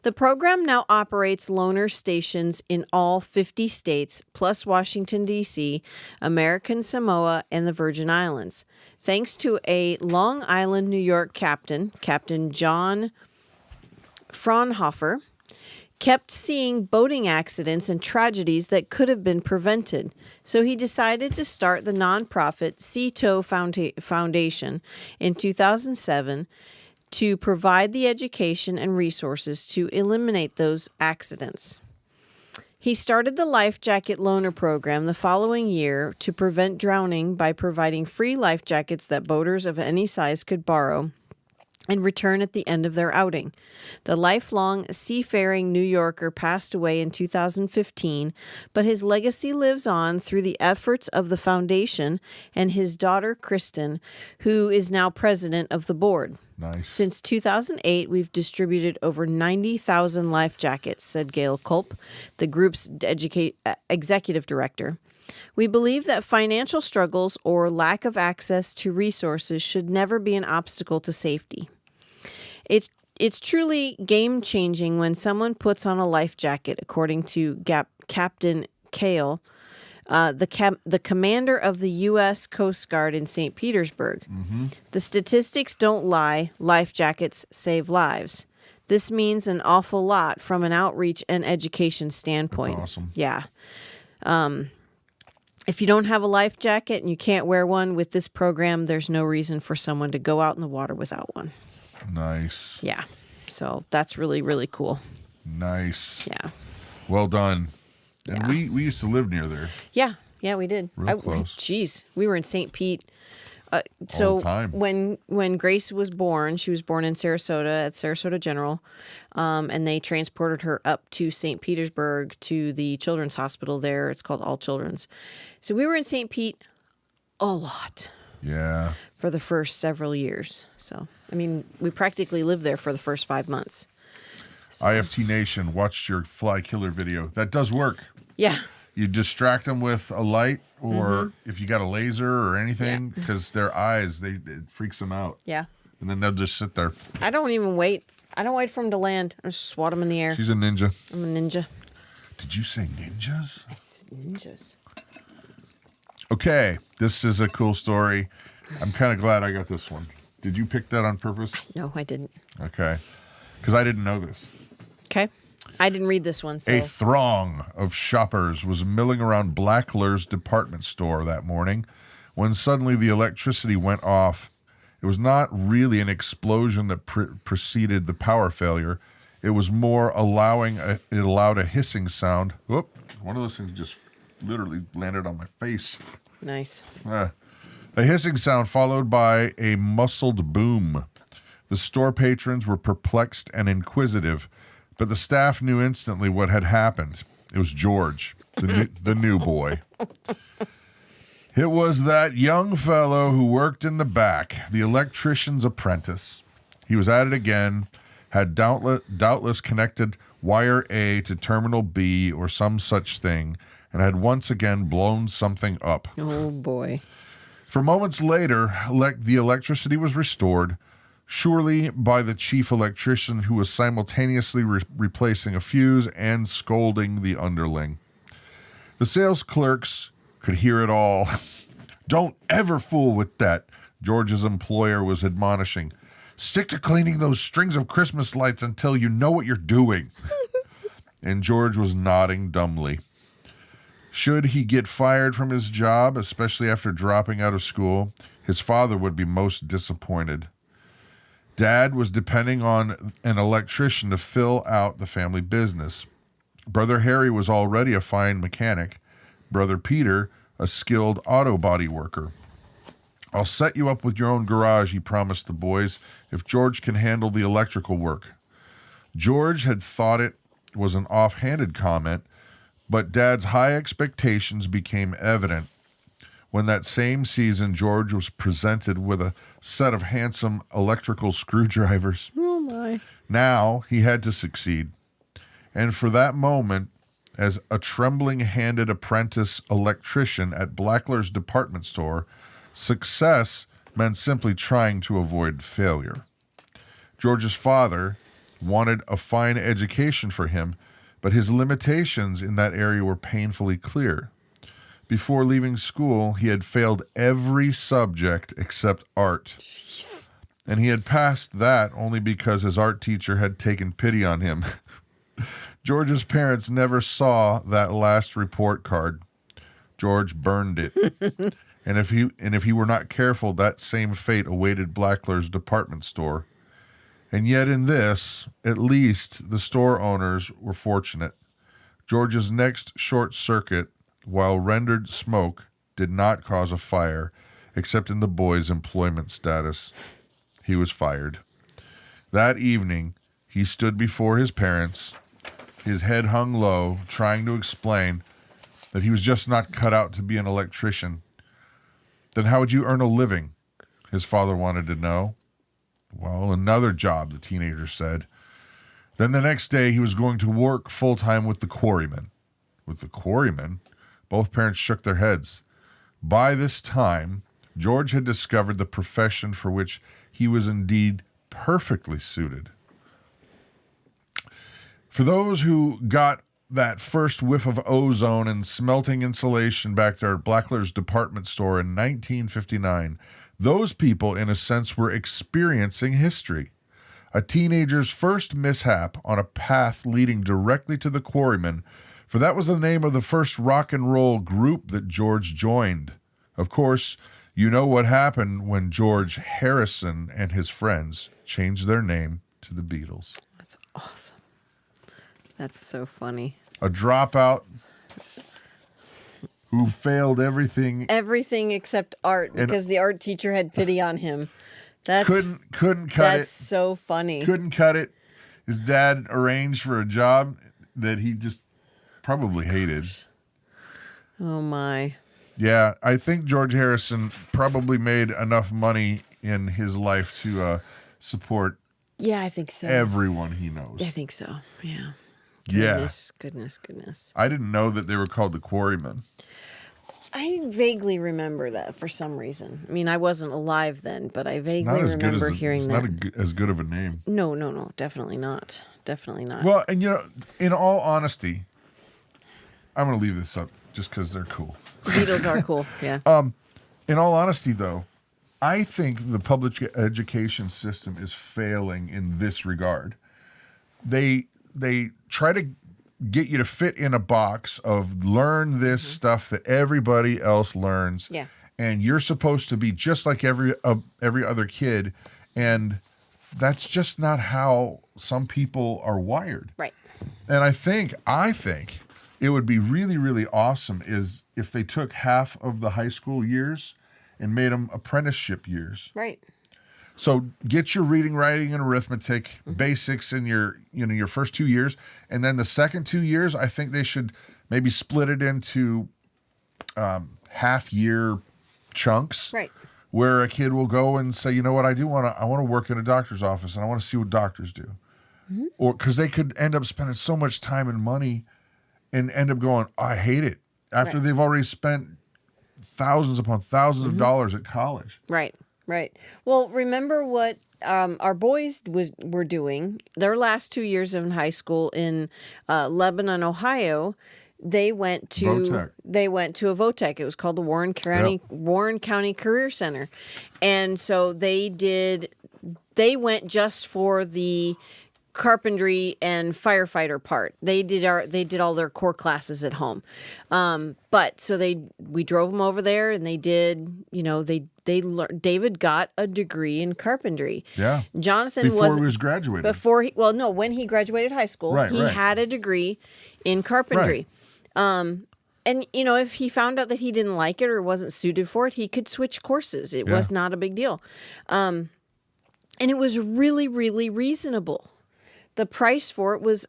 The program now operates loaner stations in all 50 states, plus Washington, D.C., American Samoa, and the Virgin Islands, thanks to a Long Island, New York Captain John Fraunhofer, kept seeing boating accidents and tragedies that could have been prevented. So he decided to start the nonprofit Tebow Foundation in 2007 to provide the education and resources to eliminate those accidents. He started the Life Jacket Loaner Program the following year to prevent drowning by providing free life jackets that boaters of any size could borrow and return at the end of their outing. The lifelong seafaring New Yorker passed away in 2015, but his legacy lives on through the efforts of the foundation and his daughter, Kristen, who is now president of the board. Nice. Since 2008, we've distributed over 90,000 life jackets, said Gail Culp, the group's executive director. We believe that financial struggles or lack of access to resources should never be an obstacle to safety. It's truly game-changing when someone puts on a life jacket, according to Captain Kale, the commander of the U.S. Coast Guard in St. Petersburg. Mm-hmm. The statistics don't lie. Life jackets save lives. This means an awful lot from an outreach and education standpoint. That's awesome. Yeah. If you don't have a life jacket and you can't wear one with this program, there's no reason for someone to go out in the water without one. Nice. Yeah. So that's really, really cool. Nice. Yeah. Well done. And Yeah. we used to live near there. Yeah. Yeah, we did. Real close. Geez, we were in St. Pete. All the time. When Grace was born, she was born in Sarasota at Sarasota General, and they transported her up to St. Petersburg to the Children's Hospital there. It's called All Children's. So we were in St. Pete a lot. Yeah. For the first several years. So, I mean, we practically lived there for the first 5 months. So, IFT Nation, watched your fly killer video. That does work. yeah. You distract them with a light or if you got a laser or anything, because their eyes, it freaks them out. Yeah. And then they'll just sit there. I don't even wait. I don't wait for them to land. I just swat them in the air. She's a ninja. I'm a ninja. Did you say ninjas? I said ninjas. Okay, this is a cool story. I'm kind of glad I got this one. Did you pick that on purpose? No, I didn't. Okay, because I didn't know this. Okay. I didn't read this one, so. A throng of shoppers was milling around Blackler's department store that morning when suddenly the electricity went off. It was not really an explosion that preceded the power failure. It was more it allowed a hissing sound. Whoop, one of those things just literally landed on my face. Nice. A hissing sound followed by a muffled boom. The store patrons were perplexed and inquisitive, but the staff knew instantly what had happened. It was George, the new boy. It was that young fellow who worked in the back, the electrician's apprentice. He was at it again, had doubtless connected wire A to terminal B or some such thing, and had once again blown something up. Oh, boy. For moments later, the electricity was restored, surely by the chief electrician, who was simultaneously replacing a fuse and scolding the underling. The sales clerks could hear it all. Don't ever fool with that, George's employer was admonishing. Stick to cleaning those strings of Christmas lights until you know what you're doing. And George was nodding dumbly. Should he get fired from his job, especially after dropping out of school, his father would be most disappointed. Dad was depending on an electrician to fill out the family business. Brother Harry was already a fine mechanic. Brother Peter, a skilled auto body worker. I'll set you up with your own garage, he promised the boys, if George can handle the electrical work. George had thought it was an offhanded comment, but Dad's high expectations became evident when that same season George was presented with a set of handsome electrical screwdrivers. Oh, my. Now he had to succeed. And for that moment, as a trembling-handed apprentice electrician at Blackler's department store, success meant simply trying to avoid failure. George's father wanted a fine education for him, but his limitations in that area were painfully clear. Before leaving school, he had failed every subject except art. Jeez. And he had passed that only because his art teacher had taken pity on him. George's parents never saw that last report card. George burned it. And if he were not careful, that same fate awaited Blackler's department store. And yet in this, at least the store owners were fortunate. George's next short circuit, while rendered smoke, did not cause a fire, except in the boy's employment status. He was fired. That evening, he stood before his parents, his head hung low, trying to explain that he was just not cut out to be an electrician. Then how would you earn a living? His father wanted to know. Well, another job, the teenager said. Then the next day, he was going to work full-time with the quarrymen. With the quarrymen? Both parents shook their heads. By this time, George had discovered the profession for which he was indeed perfectly suited. For those who got that first whiff of ozone and smelting insulation back there at Blackler's department store in 1959, those people, in a sense, were experiencing history. A teenager's first mishap on a path leading directly to the quarrymen, for that was the name of the first rock and roll group that George joined. Of course, you know what happened when George Harrison and his friends changed their name to the Beatles. That's awesome. That's so funny. A dropout who failed everything. Everything except art, because the art teacher had pity on him. That's couldn't cut it. That's so funny. Couldn't cut it. His dad arranged for a job that he just probably hated. Oh my. Yeah, I think George Harrison probably made enough money in his life to support Yeah, I think so. everyone he knows. I think so. Yeah. Yeah. Goodness. I didn't know that they were called the Quarrymen. I vaguely remember that for some reason. I mean, I wasn't alive then, but I vaguely Not as good remember as hearing it's that. not as good of a name. No, definitely not. Definitely not. Well, and you know, in all honesty, I'm going to leave this up just because they're cool. The Beatles are cool. Yeah. In all honesty, though, I think the public education system is failing in this regard. They try to get you to fit in a box of learn this stuff that everybody else learns. Yeah. And you're supposed to be just like every other kid, and that's just not how some people are wired. Right. And I think it would be really, really awesome is if they took half of the high school years and made them apprenticeship years. Right. So get your reading, writing, and arithmetic basics in your first 2 years, and then the second 2 years, I think they should maybe split it into half-year chunks. Right. Where a kid will go and say, you know what, I want to work in a doctor's office, and I want to see what doctors do, or because they could end up spending so much time and money, and end up going, I hate it after they've already spent thousands upon thousands of dollars at college. Right. Well, remember what our boys were doing their last 2 years in high school in Lebanon, Ohio. They went to VOTEC. a VOTEC. It was called the Warren County Career Center, and so they went just for the carpentry and firefighter part. They did all their core classes at home. But so we drove them over there, and they did, David got a degree in carpentry. Yeah. Jonathan Before he was graduating. When he graduated high school, he Right. had a degree in carpentry. And if he found out that he didn't like it or wasn't suited for it, he could switch courses. It was not a big deal. And it was really, really reasonable. The price for it was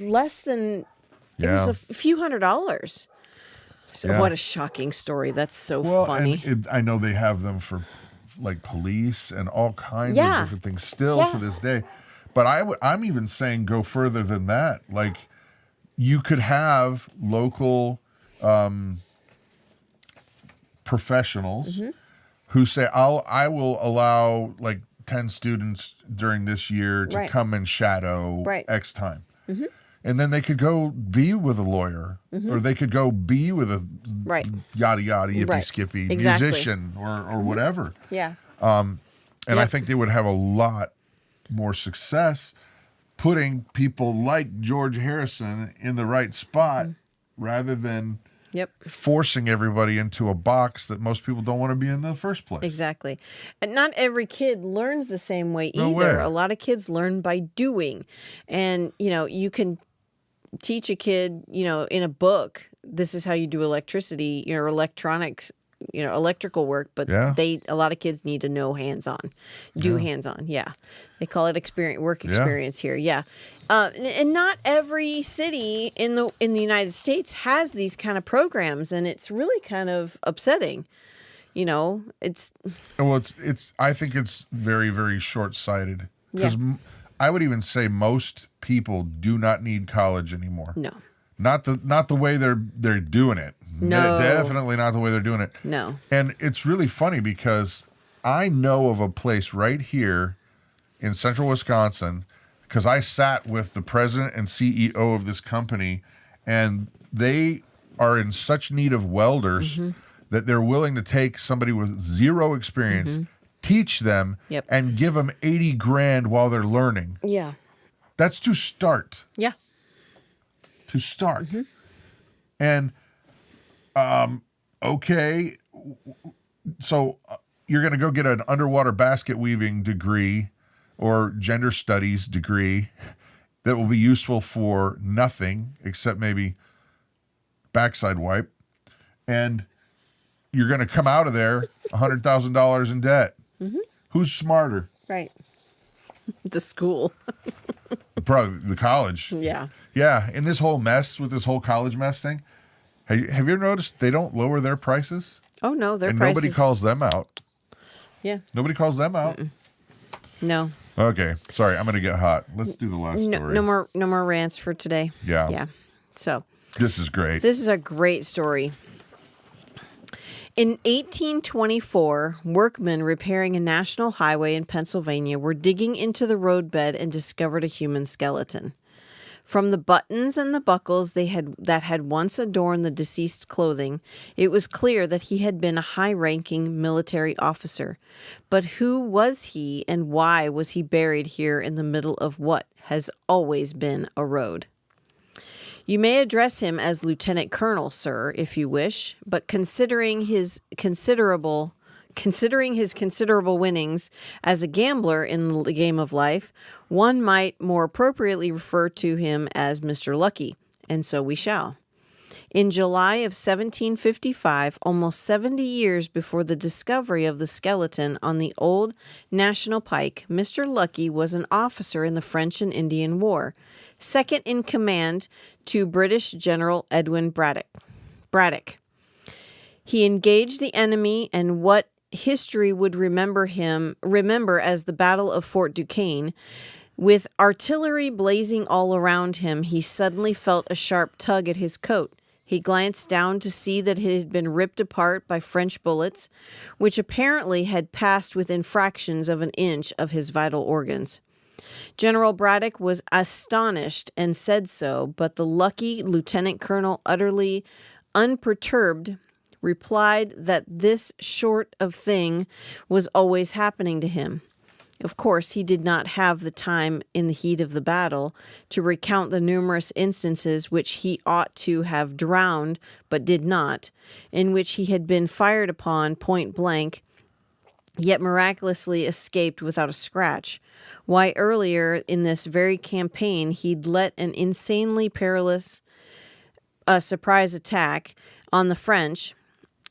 less than, it was a few $100s. So what a shocking story. That's so funny. And I know they have them for like police and all kinds of different things still to this day. But I'm even saying go further than that. Like you could have local professionals who say, I will allow like 10 students during this year to come and shadow X time. And then they could go be with a lawyer or they could go be with a yada yada yippee skippy musician or whatever. Yeah. And I think they would have a lot more success putting people like George Harrison in the right spot rather than Yep. forcing everybody into a box that most people don't want to be in the first place. Exactly. And not every kid learns the same way No either. way. A lot of kids learn by doing. And, you can teach a kid, in a book, this is how you do electricity, electronics, electrical work, but Yeah. a lot of kids need to know hands-on, hands-on. Yeah. They call it work Yeah. experience here. Yeah. And not every city in the United States has these kind of programs, and it's really kind of upsetting. It's Well, I think it's very, very short-sighted because Yeah. I would even say most people do not need college anymore. no. Not the way they're doing it. No. Definitely not the way they're doing it. No. And it's really funny because I know of a place right here in central Wisconsin because I sat with the president and CEO of this company, and they are in such need of welders that they're willing to take somebody with zero experience, teach them, Yep. and give them $80,000 while they're learning. Yeah. That's to start. Yeah. To start. And okay, so you're going to go get an underwater basket weaving degree or gender studies degree that will be useful for nothing except maybe backside wipe, and you're going to come out of there $100,000 in debt. Who's smarter? Right. The school. Probably the college. Yeah. Yeah, in this whole mess with this whole college mess thing, have you ever noticed they don't lower their prices? Oh no, their And prices. nobody calls them out. Yeah. Nobody calls them out. No. Okay, sorry, I'm gonna get hot. Let's do the last story. No more rants for today. Yeah. Yeah. So This is great. this is a great story. In 1824, workmen repairing a national highway in Pennsylvania were digging into the roadbed and discovered a human skeleton. From the buttons and the buckles that had once adorned the deceased's clothing, it was clear that he had been a high-ranking military officer. But who was he, and why was he buried here in the middle of what has always been a road? You may address him as Lieutenant Colonel, sir, if you wish, but considering his considerable winnings as a gambler in the game of life, one might more appropriately refer to him as Mr. Lucky, and so we shall. In July of 1755, almost 70 years before the discovery of the skeleton on the old National Pike, Mr. Lucky was an officer in the French and Indian War, second in command to British General Edwin Braddock. He engaged the enemy and what history would remember as the Battle of Fort Duquesne. With artillery blazing all around him, he suddenly felt a sharp tug at his coat. He glanced down to see that it had been ripped apart by French bullets, which apparently had passed within fractions of an inch of his vital organs. General Braddock was astonished and said so, but the lucky lieutenant colonel, utterly unperturbed, replied that this sort of thing was always happening to him. Of course, he did not have the time in the heat of the battle to recount the numerous instances which he ought to have drowned, but did not, in which he had been fired upon point blank, yet miraculously escaped without a scratch. Why, earlier in this very campaign, he'd let an insanely perilous surprise attack on the French,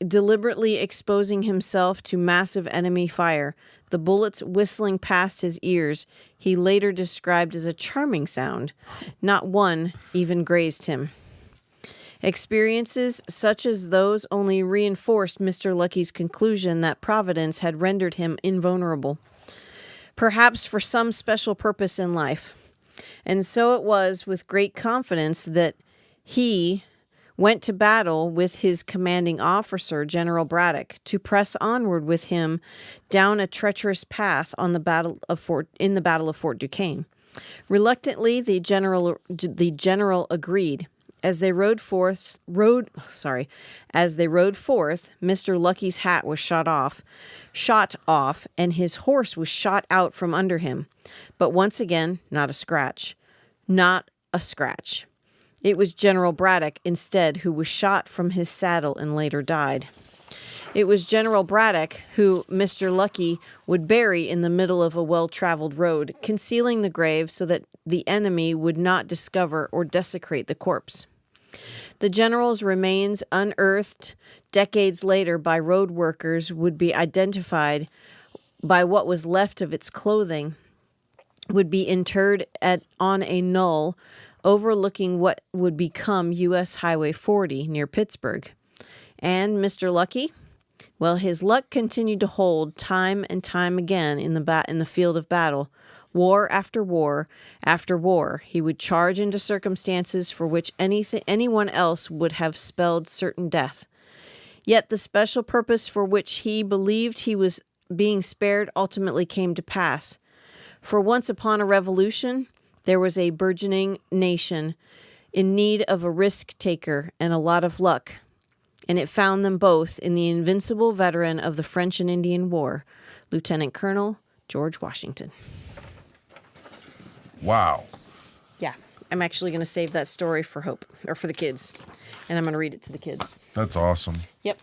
deliberately exposing himself to massive enemy fire, the bullets whistling past his ears, he later described as a charming sound. Not one even grazed him. Experiences such as those only reinforced Mr. Lucky's conclusion that Providence had rendered him invulnerable, perhaps for some special purpose in life. And so it was with great confidence that he went to battle with his commanding officer, General Braddock, to press onward with him down a treacherous path in the Battle of Fort Duquesne. Reluctantly, the general agreed. As they rode forth, Mr. Lucky's hat was shot off, and his horse was shot out from under him. But once again, not a scratch. Not a scratch. It was General Braddock instead who was shot from his saddle and later died. It was General Braddock who Mr. Lucky would bury in the middle of a well-traveled road, concealing the grave so that the enemy would not discover or desecrate the corpse. The general's remains, unearthed decades later by road workers, would be identified by what was left of its clothing, would be interred on a knoll overlooking what would become U.S. Highway 40 near Pittsburgh. And Mr. Lucky? Well, his luck continued to hold time and time again in the field of battle. War after war after war, he would charge into circumstances for which anyone else would have spelled certain death. Yet the special purpose for which he believed he was being spared ultimately came to pass. For once upon a revolution, there was a burgeoning nation in need of a risk-taker and a lot of luck, and it found them both in the invincible veteran of the French and Indian War, Lieutenant Colonel George Washington. Wow. Yeah, I'm actually going to save that story for Hope, or for the kids, and I'm going to read it to the kids. That's awesome. Yep,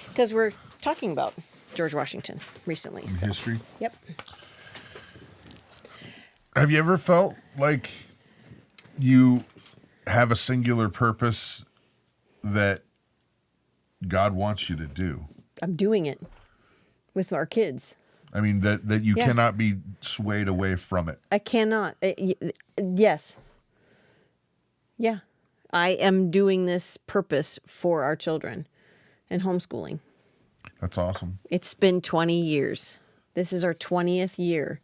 because we're talking about George Washington recently. So. History? Yep. Have you ever felt like you have a singular purpose that God wants you to do? I'm doing it with our kids. I mean, that you cannot be swayed away from it. I cannot. Yes. Yeah. I am doing this purpose for our children and homeschooling. That's awesome. It's been 20 years. This is our 20th year.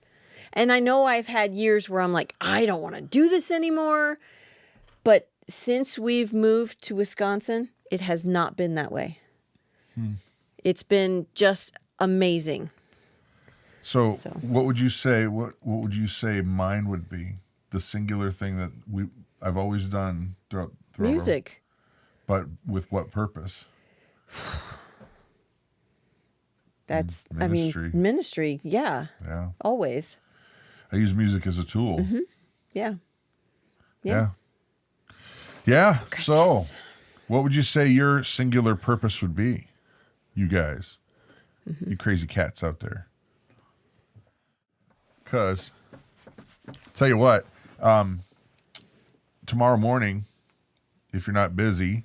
And I know I've had years where I'm like, I don't want to do this anymore. But since we've moved to Wisconsin, it has not been that way. It's been just amazing. So what would you say? What would you say mine would be? The singular thing that I've always done throughout Music. But with what purpose? That's Ministry. Ministry. Yeah. Yeah. Always. I use music as a tool. Mm-hmm. Yeah. Yeah. So, what would you say your singular purpose would be, you guys? You crazy cats out there. Because, tell you what, tomorrow morning, if you're not busy,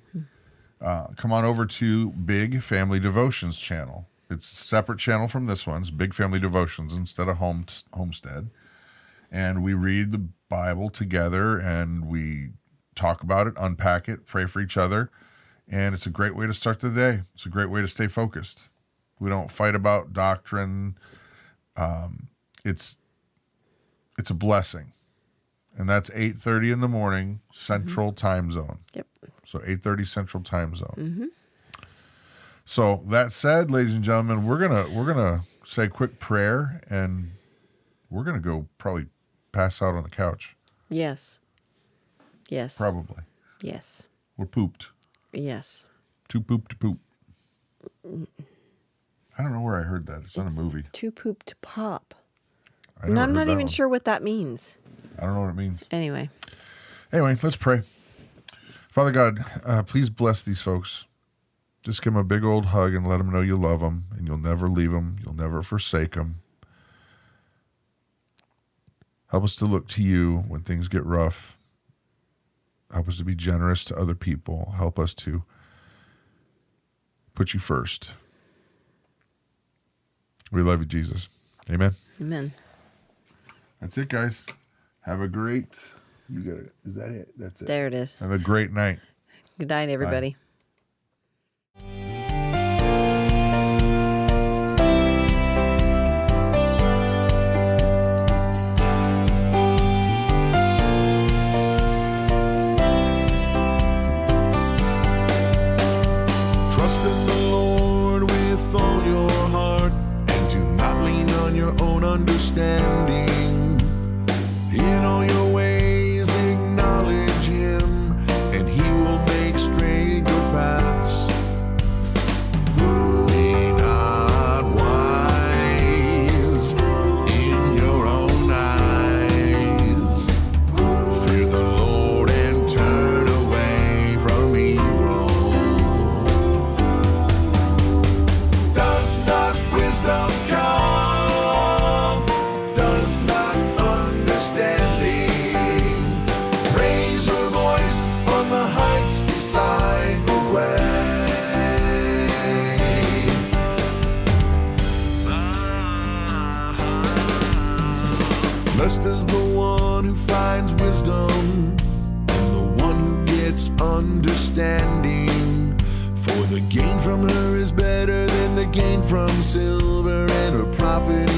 come on over to Big Family Devotions channel. It's a separate channel from this one. It's Big Family Devotions instead of Homestead. And we read the Bible together, and we talk about it, unpack it, pray for each other. And it's a great way to start the day. It's a great way to stay focused. We don't fight about doctrine. It's a blessing. And that's 8:30 in the morning, Central Time Zone. Yep. So 8:30 Central Time Zone. So that said, ladies and gentlemen, we're gonna say a quick prayer, and we're gonna go probably pass out on the couch. Yes. Yes. Probably. Yes. We're pooped. Yes. Too poop to poop. I don't know where I heard that. It's not a movie. Too poop to pop. I'm I'm not even sure what that means. I don't know what it means. Anyway, let's pray. Father God, please bless these folks. Just give them a big old hug and let them know you love them, and you'll never leave them. You'll never forsake them. Help us to look to you when things get rough. Help us to be generous to other people. Help us to put you first. We love you, Jesus. Amen. amen. That's it, guys. Have a great... Is that it? That's it. There it is. Have a great night. Good night, everybody. Trust in the Lord with all your heart, and do not lean on your own understanding. In all your ways acknowledge him, and he will make straight your paths. Be not wise in your own eyes. Fear the Lord and turn away understanding. For the gain from her is better than the gain from silver, and her profit